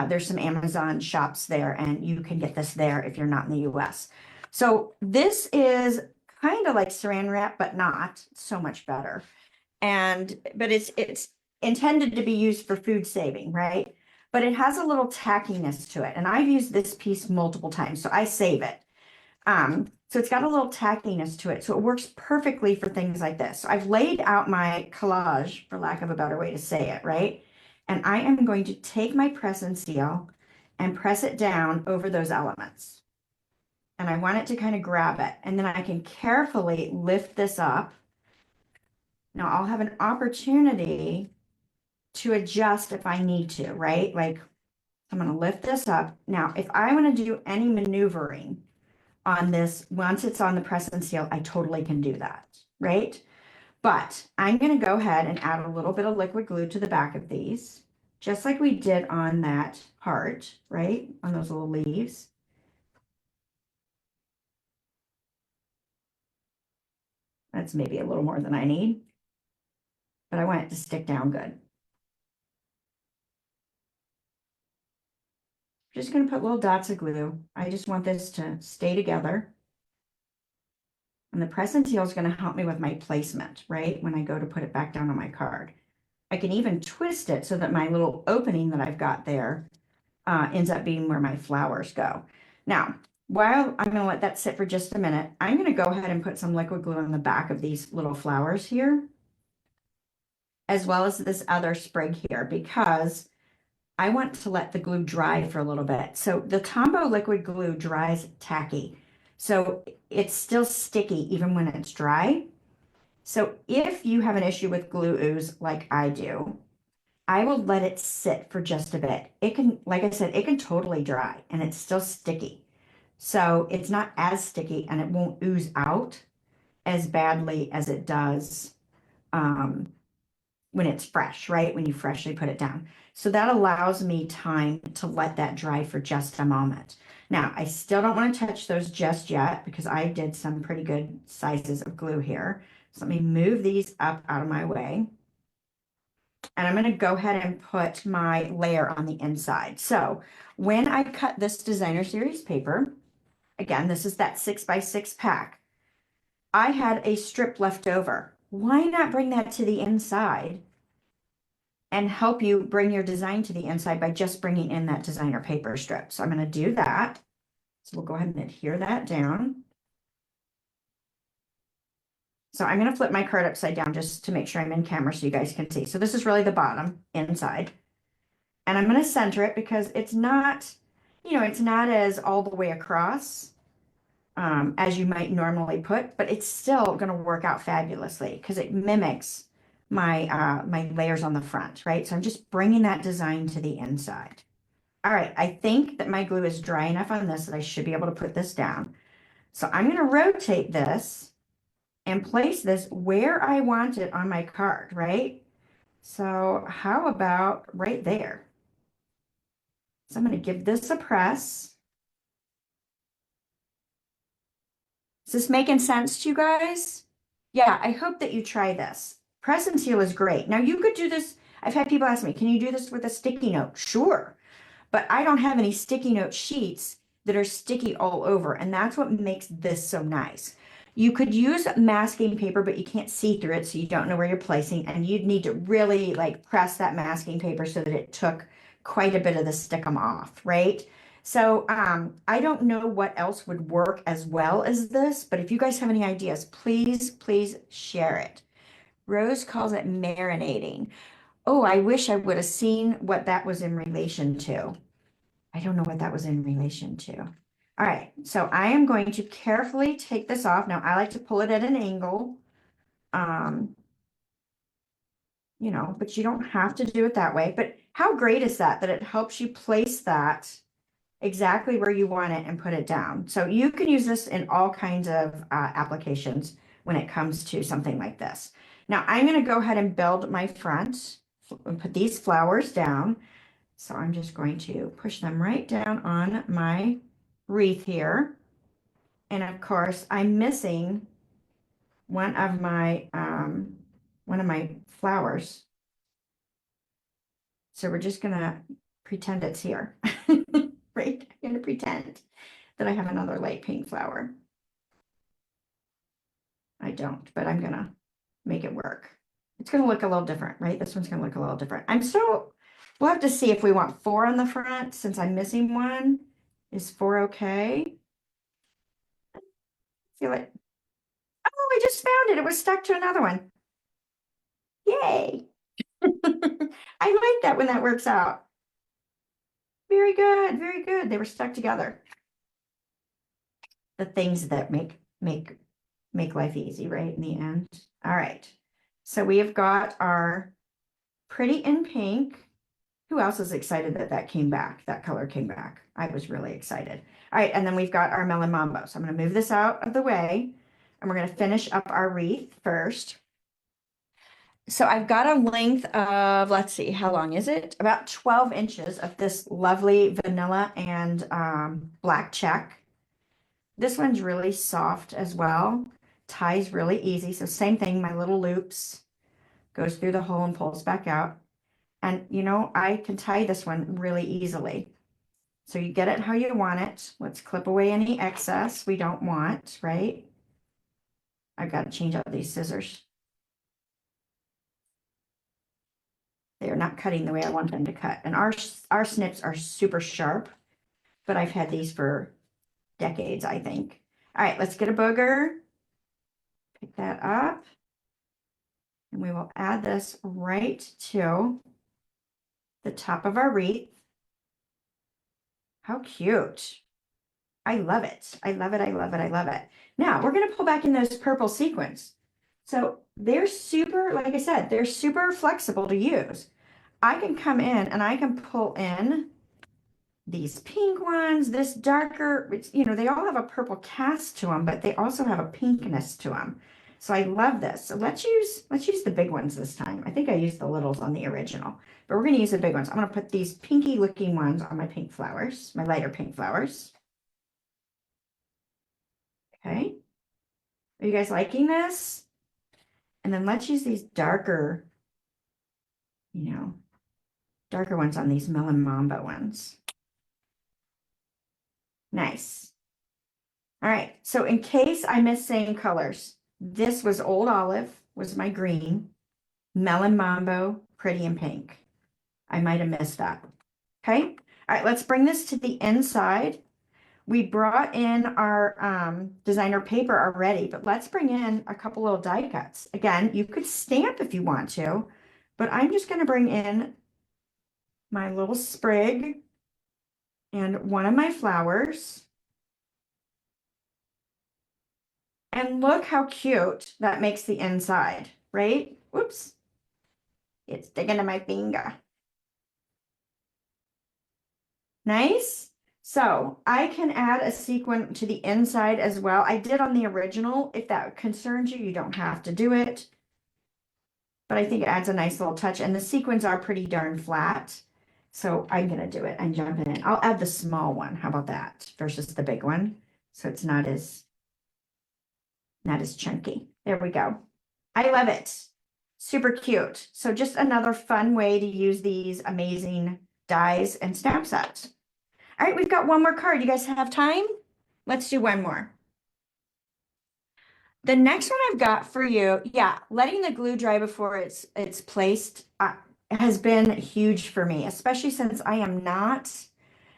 there's some Amazon shops there, and you can get this there if you're not in the US. So this is kind of like saran wrap, but not. It's so much better. But it's intended to be used for food saving, right? But it has a little tackiness to it. And I've used this piece multiple times, so I save it. So it's got a little tackiness to it. So it works perfectly for things like this. So I've laid out my collage, for lack of a better way to say it, right? And I am going to take my press and seal and press it down over those elements. And I want it to kind of grab it. And then I can carefully lift this up. Now I'll have an opportunity to adjust if I need to, right? Like I'm going to lift this up. Now, if I want to do any maneuvering on this, once it's on the press and seal, I totally can do that, right? But I'm going to go ahead and add a little bit of liquid glue to the back of these, just like we did on that heart, right? On those little leaves. That's maybe a little more than I need, but I want it to stick down good. Just going to put little dots of glue. I just want this to stay together. And the press and seal is going to help me with my placement, right? When I go to put it back down on my card. I can even twist it so that my little opening that I've got there ends up being where my flowers go. Now, while I'm going to let that sit for just a minute, I'm going to go ahead and put some liquid glue on the back of these little flowers here, as well as this other sprig here, because I want to let the glue dry for a little bit. So the Tombow liquid glue dries tacky. So it's still sticky even when it's dry. So if you have an issue with glue ooze like I do, I will let it sit for just a bit. It can, like I said, it can totally dry and it's still sticky. So it's not as sticky and it won't ooze out as badly as it does when it's fresh, right? When you freshly put it down. So that allows me time to let that dry for just a moment. Now, I still don't want to touch those just yet because I did some pretty good sizes of glue here. So let me move these up out of my way. And I'm going to go ahead and put my layer on the inside. So when I cut this designer series paper, again, this is that 6x6 pack, I had a strip left over. Why not bring that to the inside and help you bring your design to the inside by just bringing in that designer paper strip? So I'm going to do that. So we'll go ahead and adhere that down. So I'm going to flip my card upside down just to make sure I'm in camera so you guys can see. So this is really the bottom inside. And I'm going to center it because it's not, it's not as all the way across as you might normally put, but it's still going to work out fabulously because it mimics my layers on the front, right? So I'm just bringing that design to the inside. All right, I think that my glue is dry enough on this that I should be able to put this down. So I'm going to rotate this and place this where I want it on my card, right? So how about right there? So I'm going to give this a press. Is this making sense to you guys? Yeah, I hope that you try this. Press and seal is great. Now you could do this. I've had people ask me, can you do this with a sticky note? Sure. But I don't have any sticky note sheets that are sticky all over. And that's what makes this so nice. You could use masking paper, but you can't see through it. So you don't know where you're placing. And you'd need to really like press that masking paper so that it took quite a bit of the stickum off, right? So I don't know what else would work as well as this, but if you guys have any ideas, please share it. Rose calls it marinating. Oh, I wish I would have seen what that was in relation to. I don't know what that was in relation to. All right, so I am going to carefully take this off. Now, I like to pull it at an angle, but you don't have to do it that way. But how great is that it helps you place that exactly where you want it and put it down. So you can use this in all kinds of applications when it comes to something like this. Now I'm going to go ahead and build my front and put these flowers down. So I'm just going to push them right down on my wreath here. And of course, I'm missing one of my flowers. So we're just gonna pretend it's here. Right? I'm gonna pretend that I have another light pink flower. I don't, but I'm gonna make it work. It's gonna look a little different, right? This one's gonna look a little different. We'll have to see if we want 4 on the front since I'm missing one. Is 4 okay? Feel it. Oh, I just found it. It was stuck to another one. Yay. I like that when that works out. Very good, very good. They were stuck together. The things that make life easy, right? In the end. All right. So we have got our pretty in pink. Who else is excited that that came back? That color came back. I was really excited. All right. And then we've got our melon mambo. So I'm going to move this out of the way and we're going to finish up our wreath first. So I've got a length of, let's see, how long is it? About 12 inches of this lovely vanilla and black check. This one's really soft as well. Ties really easy. So same thing, my little loops goes through the hole and pulls back out. And I can tie this one really easily. So you get it how you want it. Let's clip away any excess we don't want, right? I've got to change out these scissors. They are not cutting the way I want them to cut. And our snips are super sharp, but I've had these for decades, I think. All right, let's get a booger. Pick that up. And we will add this right to the top of our wreath. How cute. I love it. I love it. I love it. I love it. Now we're going to pull back in those purple sequins. So they're super, like I said, they're super flexible to use. I can come in and I can pull in these pink ones, this darker, you know, they all have a purple cast to them, but they also have a pinkness to them. So I love this. So let's use the big ones this time. I think I used the littles on the original, but we're going to use the big ones. I'm going to put these pinky looking ones on my pink flowers, my lighter pink flowers. Okay. Are you guys liking this? And then let's use these darker, you know, darker ones on these Melon Mambo ones. Nice. All right, so in case I miss saying colors, this was Old Olive, was my green, Melon Mambo, Pretty in Pink. I might have missed that. Okay, all right, let's bring this to the inside. We brought in our designer paper already, but let's bring in a couple little die cuts. Again, you could stamp if you want to, but I'm just going to bring in my little sprig and one of my flowers. And look how cute that makes the inside, right? Whoops. It's digging in my finger. Nice. So I can add a sequin to the inside as well. I did on the original. If that concerns you, you don't have to do it. But I think it adds a nice little touch. And the sequins are pretty darn flat. So I'm going to do it. I'm jumping in. I'll add the small one. How about that? Versus the big one. So it's not as chunky. There we go. I love it. Super cute. So just another fun way to use these amazing dies and stamp sets. All right, we've got one more card. You guys have time? Let's do one more. The next one I've got for you, yeah, letting the glue dry before it's placed has been huge for me, especially since I am not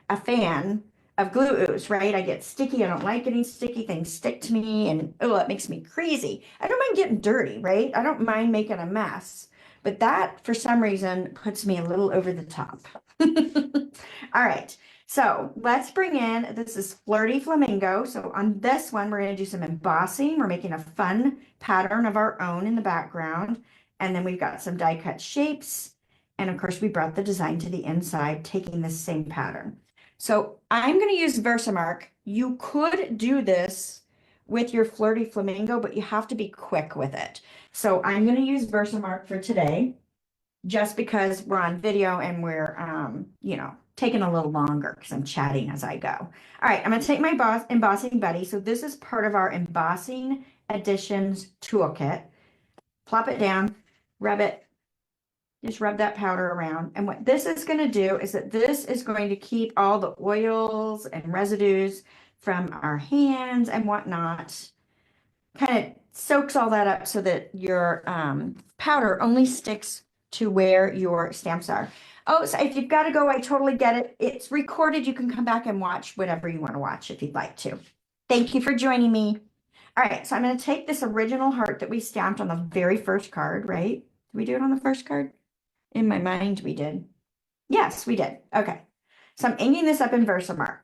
a fan of glue ooze, right? I get sticky. I don't like getting sticky. Things stick to me and oh, it makes me crazy. I don't mind getting dirty, right? I don't mind making a mess, but that for some reason puts me a little over the top. All right. So let's bring in, this is Flirty Flamingo. So on this one, we're going to do some embossing. We're making a fun pattern of our own in the background. And then we've got some die cut shapes. And of course, we brought the design to the inside, taking the same pattern. So I'm going to use Versamark. You could do this with your Flirty Flamingo, but you have to be quick with it. So I'm going to use Versamark for today, just because we're on video and we're, you know, taking a little longer because I'm chatting as I go. All right, I'm going to take my embossing buddy. So this is part of our embossing additions toolkit. Plop it down, rub it. Just rub that powder around. And what this is going to do is that this is going to keep all the oils and residues from our hands and whatnot. Kind of soaks all that up so that your powder only sticks to where your stamps are. Oh, so if you've got to go, I totally get it. It's recorded. You can come back and watch whatever you want to watch if you'd like to. Thank you for joining me. All right, so I'm going to take this original heart that we stamped on the very first card, right? Did we do it on the first card? In my mind, we did. Yes, we did. Okay. So I'm inking this up in Versamark.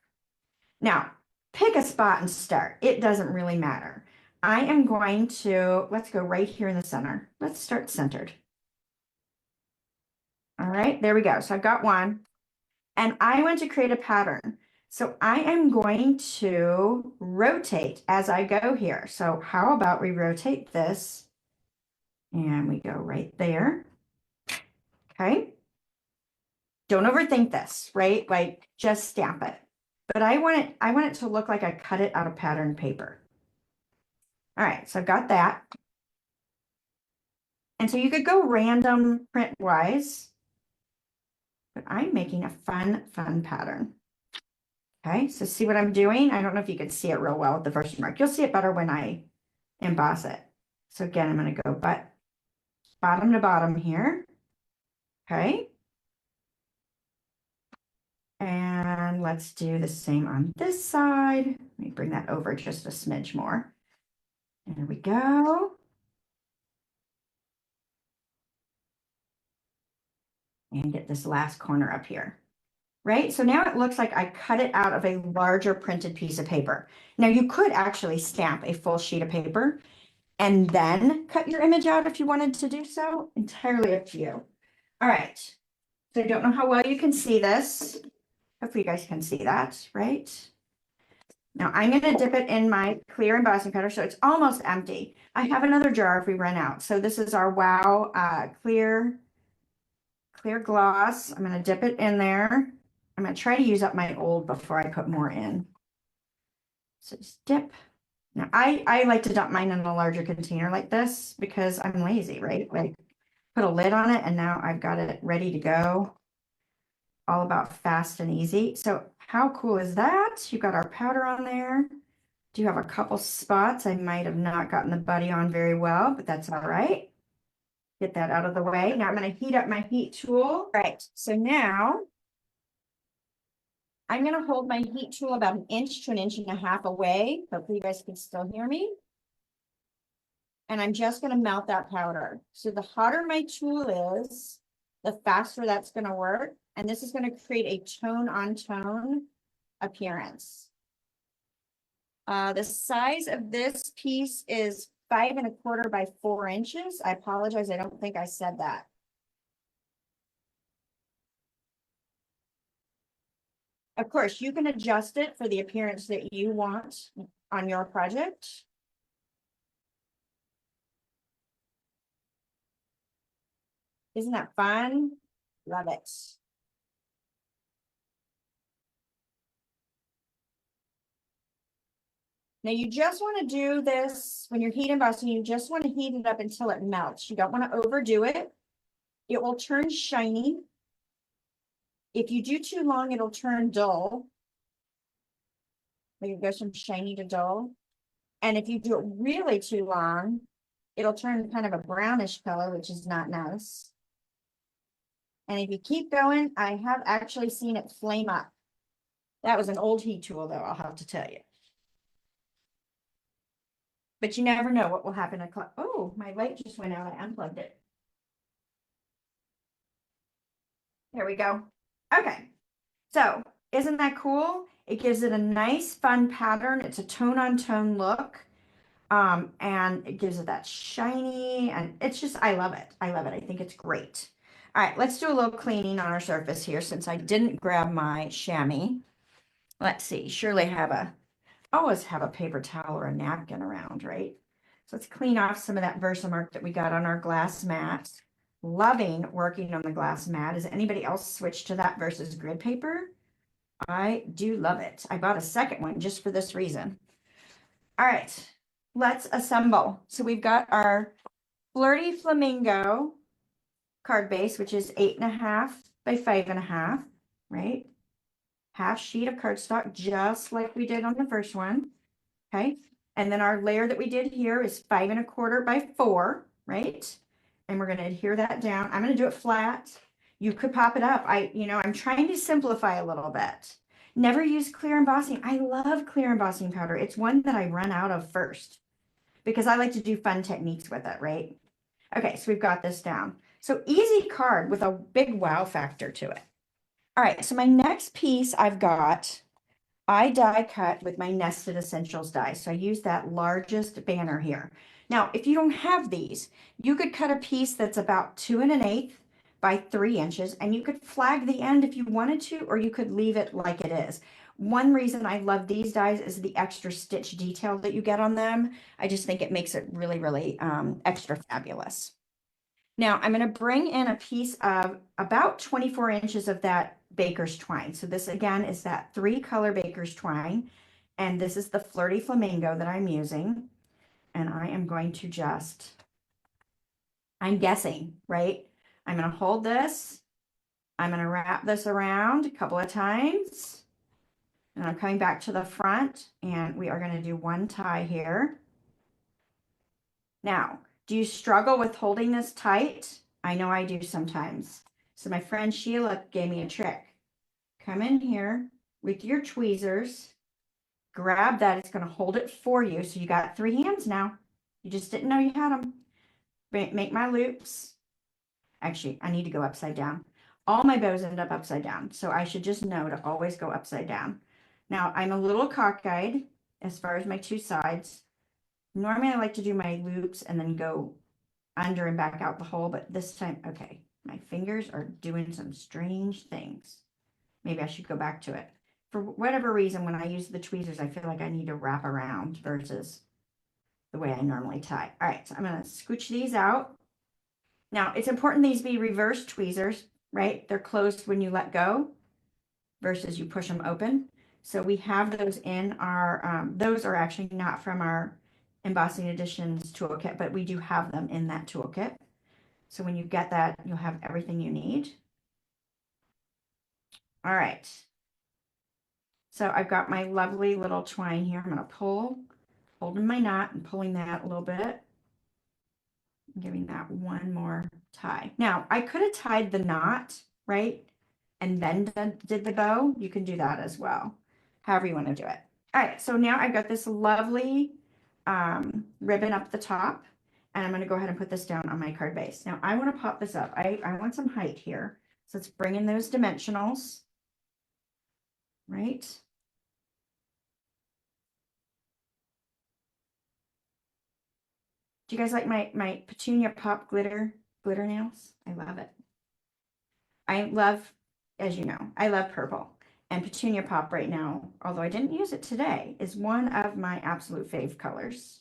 Now, pick a spot and start. It doesn't really matter. I am going to, let's go right here in the center. Let's start centered. All right, there we go. So I've got one. And I want to create a pattern. So I am going to rotate as I go here. So how about we rotate this and we go right there. Okay. Don't overthink this, right? Like just stamp it. But I want it to look like I cut it out of pattern paper. All right, so I've got that. And so you could go random print wise, but I'm making a fun pattern. Okay, so see what I'm doing? I don't know if you can see it real well with the version mark. You'll see it better when I emboss it. So again, I'm going to go bottom to bottom here. Okay. And let's do the same on this side. Let me bring that over just a smidge more. There we go. And get this last corner up here. Right? So now it looks like I cut it out of a larger printed piece of paper. Now you could actually stamp a full sheet of paper and then cut your image out if you wanted to do so. Entirely up to you. All right. So I don't know how well you can see this. Hopefully you guys can see that, right? Now I'm going to dip it in my clear embossing powder so it's almost empty. I have another jar if we run out. So this is our Wow clear gloss. I'm going to dip it in there. I'm going to try to use up my old before I put more in. So just dip. Now I like to dump mine in a larger container like this because I'm lazy, right? Like put a lid on it and now I've got it ready to go. All about fast and easy. So how cool is that? You got our powder on there. Do have a couple spots I might have not gotten the buddy on very well, but that's all right. Get that out of the way. Now I'm going to heat up my heat tool. All right, so now I'm going to hold my heat tool about 1 to 1.5 inches away. Hopefully you guys can still hear me. And I'm just going to melt that powder. So the hotter my tool is, the faster that's going to work. And this is going to create a tone on tone appearance. The size of this piece is 5¼ by 4 inches. I apologize. I don't think I said that. Of course, you can adjust it for the appearance that you want on your project. Isn't that fun? Love it. Now you just want to do this when you're heat embossing, you just want to heat it up until it melts. You don't want to overdo it. It will turn shiny. If you do too long, it'll turn dull. Like it goes from shiny to dull. And if you do it really too long, it'll turn kind of a brownish color, which is not nice. And if you keep going, I have actually seen it flame up. That was an old heat tool, though, I'll have to tell you. But you never know what will happen. Oh, my light just went out. I unplugged it. There we go. Okay. So isn't that cool? It gives it a nice, fun pattern. It's a tone on tone look. And it gives it that shiny, and it's just, I love it. I love it. I think it's great. All right, let's do a little cleaning on our surface here since I didn't grab my chamois. Let's see, surely always have a paper towel or a napkin around, right? So let's clean off some of that Versamark that we got on our glass mat. Loving working on the glass mat. Has anybody else switched to that versus grid paper? I do love it. I bought a second one just for this reason. All right, let's assemble. So we've got our Flirty Flamingo card base, which is 8.5 by 5.5, right? Half sheet of cardstock, just like we did on the first one, okay? And then our layer that we did here is 5¼ by 4, right? And we're going to adhere that down. I'm going to do it flat. You could pop it up. I'm trying to simplify a little bit. Never use clear embossing. I love clear embossing powder. It's one that I run out of first because I like to do fun techniques with it, right? Okay, so we've got this down. So easy card with a big wow factor to it. All right, so my next piece I die cut with my Nested Essentials die. So I use that largest banner here. Now, if you don't have these, you could cut a piece that's about 2 1/8 by 3 inches, and you could flag the end if you wanted to, or you could leave it like it is. One reason I love these dies is the extra stitch detail that you get on them. I just think it makes it really, really extra fabulous. Now I'm going to bring in a piece of about 24 inches of that baker's twine. So this again is that 3-color baker's twine. And this is the Flirty Flamingo that I'm using. And I am going to I'm guessing, right? I'm going to hold this. I'm going to wrap this around a couple of times. And I'm coming back to the front, and we are going to do one tie here. Now, do you struggle with holding this tight? I know I do sometimes. So my friend Sheila gave me a trick. Come in here with your tweezers, grab that. It's going to hold it for you. So you got 3 hands now. You just didn't know you had them. Make my loops. Actually, I need to go upside down. All my bows end up upside down, so I should just know to always go upside down. Now, I'm a little cockeyed as far as my 2 sides. Normally, I like to do my loops and then go under and back out the hole, but this time, okay, my fingers are doing some strange things. Maybe I should go back to it. For whatever reason, when I use the tweezers, I feel like I need to wrap around versus the way I normally tie. All right, so I'm going to scooch these out. Now, it's important these be reverse tweezers, right? They're closed when you let go versus you push them open. So we have those in our, those are actually not from our Embossing Editions toolkit, but we do have them in that toolkit. So when you get that, you'll have everything you need. All right. So I've got my lovely little twine here. I'm going to pull, holding my knot and pulling that a little bit. Giving that one more tie. Now, I could have tied the knot, right? And then did the bow. You can do that as well, however you want to do it. All right, so now I've got this lovely ribbon up the top, and I'm going to go ahead and put this down on my card base. Now, I want to pop this up. I want some height here. So let's bring in those dimensionals, right? Do you guys like my Petunia Pop glitter nails? I love it. I love, as you know, I love purple. And Petunia Pop right now, although I didn't use it today, is one of my absolute fave colors.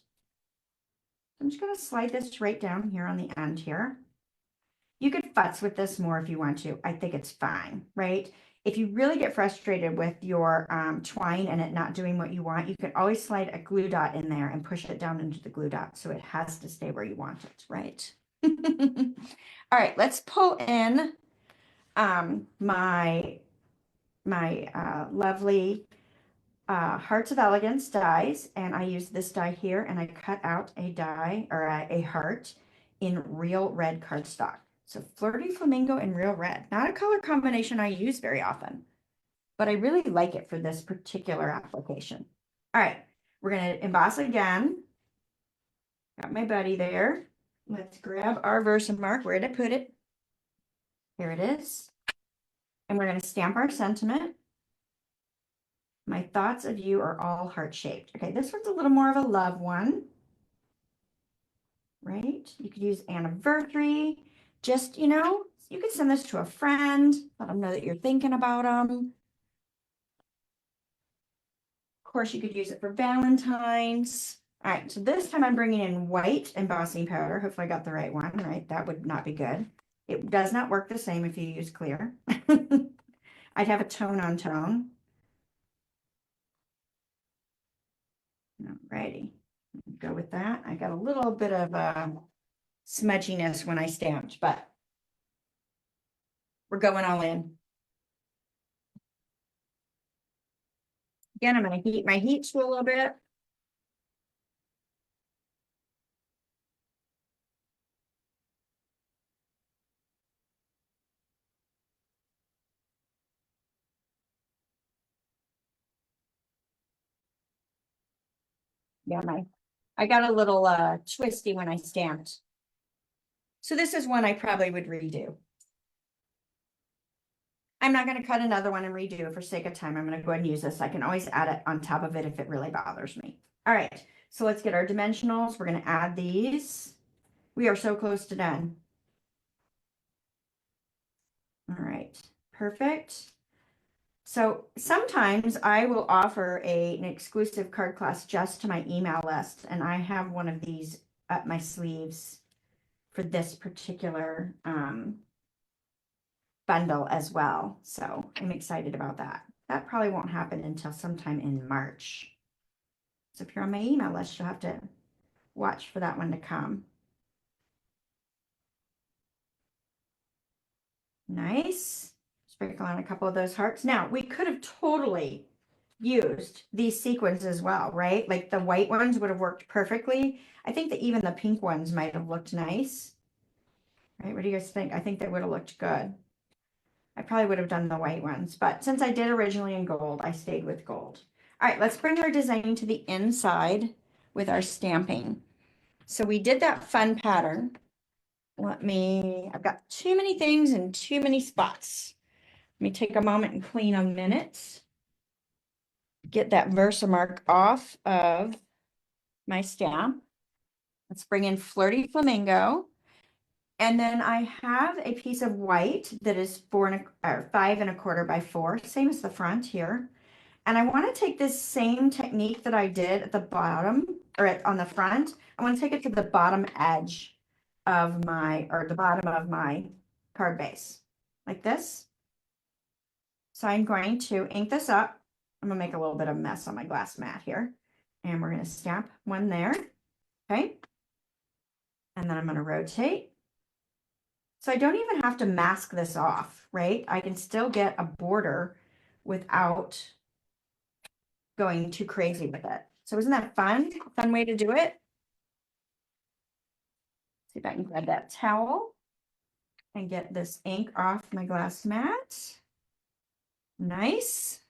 I'm just going to slide this right down here on the end here. You could futz with this more if you want to. I think it's fine, right? If you really get frustrated with your twine and it not doing what you want, you can always slide a glue dot in there and push it down into the glue dot so it has to stay where you want it, right? All right, let's pull in my lovely Hearts of Elegance dies, and I use this die here, and I cut out a die or a heart in real red cardstock. So Flirty Flamingo and real red, not a color combination I use very often, but I really like it for this particular application. All right, we're going to emboss again. Got my buddy there. Let's grab our Versamark. Where did I put it? Here it is. And we're going to stamp our sentiment. My thoughts of you are all heart-shaped. Okay, this one's a little more of a love one, right? You could use anniversary. Just, you know, you could send this to a friend, let them know that you're thinking about them. Of course, you could use it for Valentine's. All right, so this time I'm bringing in white embossing powder. Hopefully I got the right one, right? That would not be good. It does not work the same if you use clear. I'd have a tone on tone. Alrighty, go with that. I got a little bit of smudginess when I stamped, but we're going all in. Again, I'm going to heat my heat to a little bit. Yeah, I got a little twisty when I stamped. So this is one I probably would redo. I'm not going to cut another one and redo it for sake of time. I'm going to go ahead and use this. I can always add it on top of it if it really bothers me. All right, so let's get our dimensionals. We're going to add these. We are so close to done. All right, perfect. So sometimes I will offer an exclusive card class just to my email list, and I have one of these up my sleeves for this particular bundle as well. So I'm excited about that. That probably won't happen until sometime in March. So if you're on my email list, you'll have to watch for that one to come. Nice. Sprinkle on a couple of those hearts. Now, we could have totally used these sequins as well, right? Like the white ones would have worked perfectly. I think that even the pink ones might have looked nice, right? What do you guys think? I think they would have looked good. I probably would have done the white ones, but since I did originally in gold, I stayed with gold. All right, let's bring our design to the inside with our stamping. So we did that fun pattern. I've got too many things in too many spots. Let me take a moment and clean a minute. Get that Versamark off of my stamp. Let's bring in Flirty Flamingo. And then I have a piece of white that is 5¼ by 4, same as the front here. And I want to take this same technique that I did at the bottom on the front. I want to take it to the bottom edge of the bottom of my card base, like this. So I'm going to ink this up. I'm gonna make a little bit of a mess on my glass mat here. And we're gonna stamp one there, okay? And then I'm gonna rotate. So I don't even have to mask this off, right? I can still get a border without going too crazy with it. So isn't that fun? Fun way to do it. See if I can grab that towel and get this ink off my glass mat. Nice.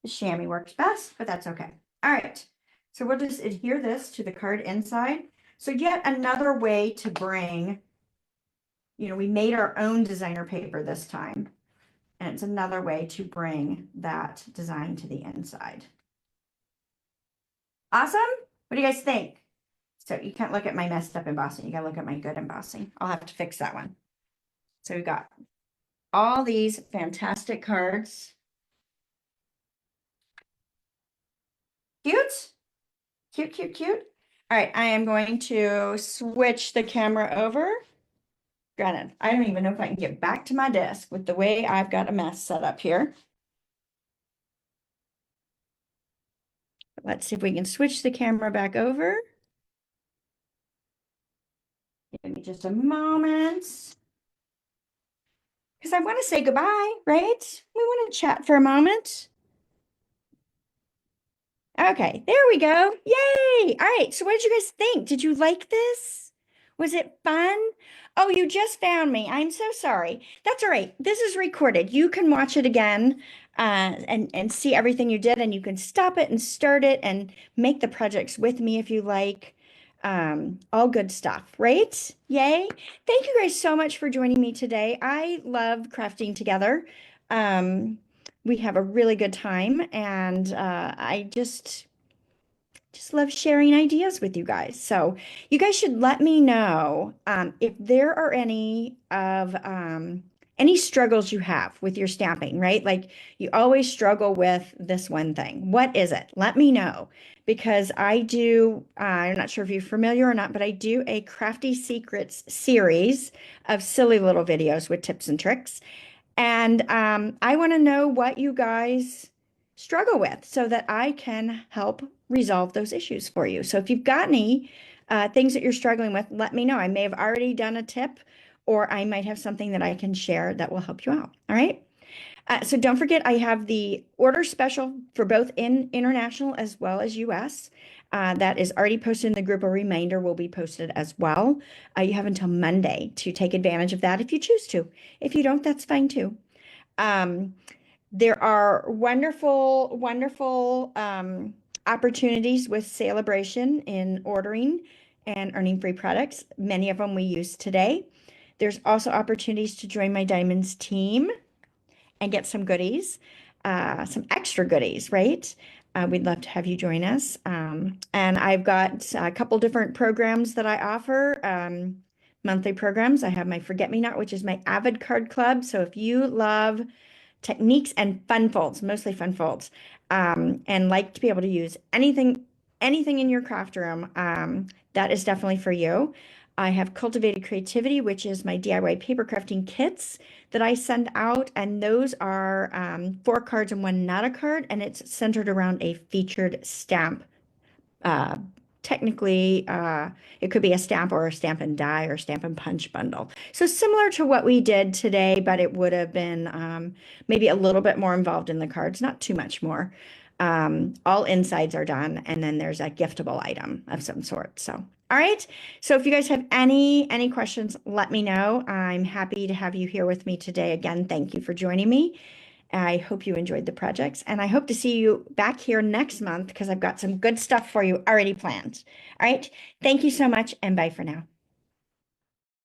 The chamois works best, but that's okay. All right. So we'll just adhere this to the card inside. So yet another way to bring, we made our own designer paper this time. And it's another way to bring that design to the inside. Awesome? What do you guys think? So you can't look at my messed up embossing. You gotta look at my good embossing. I'll have to fix that one. So we've got all these fantastic cards. Cute? Cute, cute, cute. All right, I am going to switch the camera over. Granted, I don't even know if I can get back to my desk with the way I've got a mess set up here. Let's see if we can switch the camera back over. Give me just a moment. Because I want to say goodbye, right? We want to chat for a moment. Okay, there we go. Yay! All right, so what did you guys think? Did you like this? Was it fun? Oh, you just found me. I'm so sorry. That's all right. This is recorded. You can watch it again and see everything you did, and you can stop it and start it and make the projects with me if you like. All good stuff, right? Yay. Thank you guys so much for joining me today. I love crafting together. We have a really good time, and I just love sharing ideas with you guys. So you guys should let me know if there are any struggles you have with your stamping, right? Like you always struggle with this one thing. What is it? Let me know, because I do, I'm not sure if you're familiar or not, but I do a Crafty Secrets series of silly little videos with tips and tricks. And I want to know what you guys struggle with so that I can help resolve those issues for you. So if you've got any things that you're struggling with, let me know. I may have already done a tip, or I might have something that I can share that will help you out. All right. So don't forget, I have the order special for both international as well as US. That is already posted in the group. A reminder will be posted as well. You have until Monday to take advantage of that if you choose to. If you don't, that's fine too. There are wonderful, wonderful opportunities with Celebration in ordering and earning free products. Many of them we use today. There's also opportunities to join my Diamonds team and get some goodies, some extra goodies, right? We'd love to have you join us. And I've got a couple different programs that I offer, monthly programs. I have my Forget Me Not, which is my Avid Card Club. So if you love techniques and fun folds, mostly fun folds, and like to be able to use anything in your craft room, that is definitely for you. I have Cultivated Creativity, which is my DIY paper crafting kits that I send out, and those are 4 cards and 1 not a card, and it's centered around a featured stamp technically, it could be a stamp or a stamp and die or stamp and punch bundle. So similar to what we did today, but it would have been maybe a little bit more involved in the cards, not too much more. All insides are done, and then there's a giftable item of some sort. So, all right. So if you guys have any questions, let me know. I'm happy to have you here with me today. Again, thank you for joining me. I hope you enjoyed the projects, and I hope to see you back here next month because I've got some good stuff for you already planned. All right. Thank you so much, and bye for now.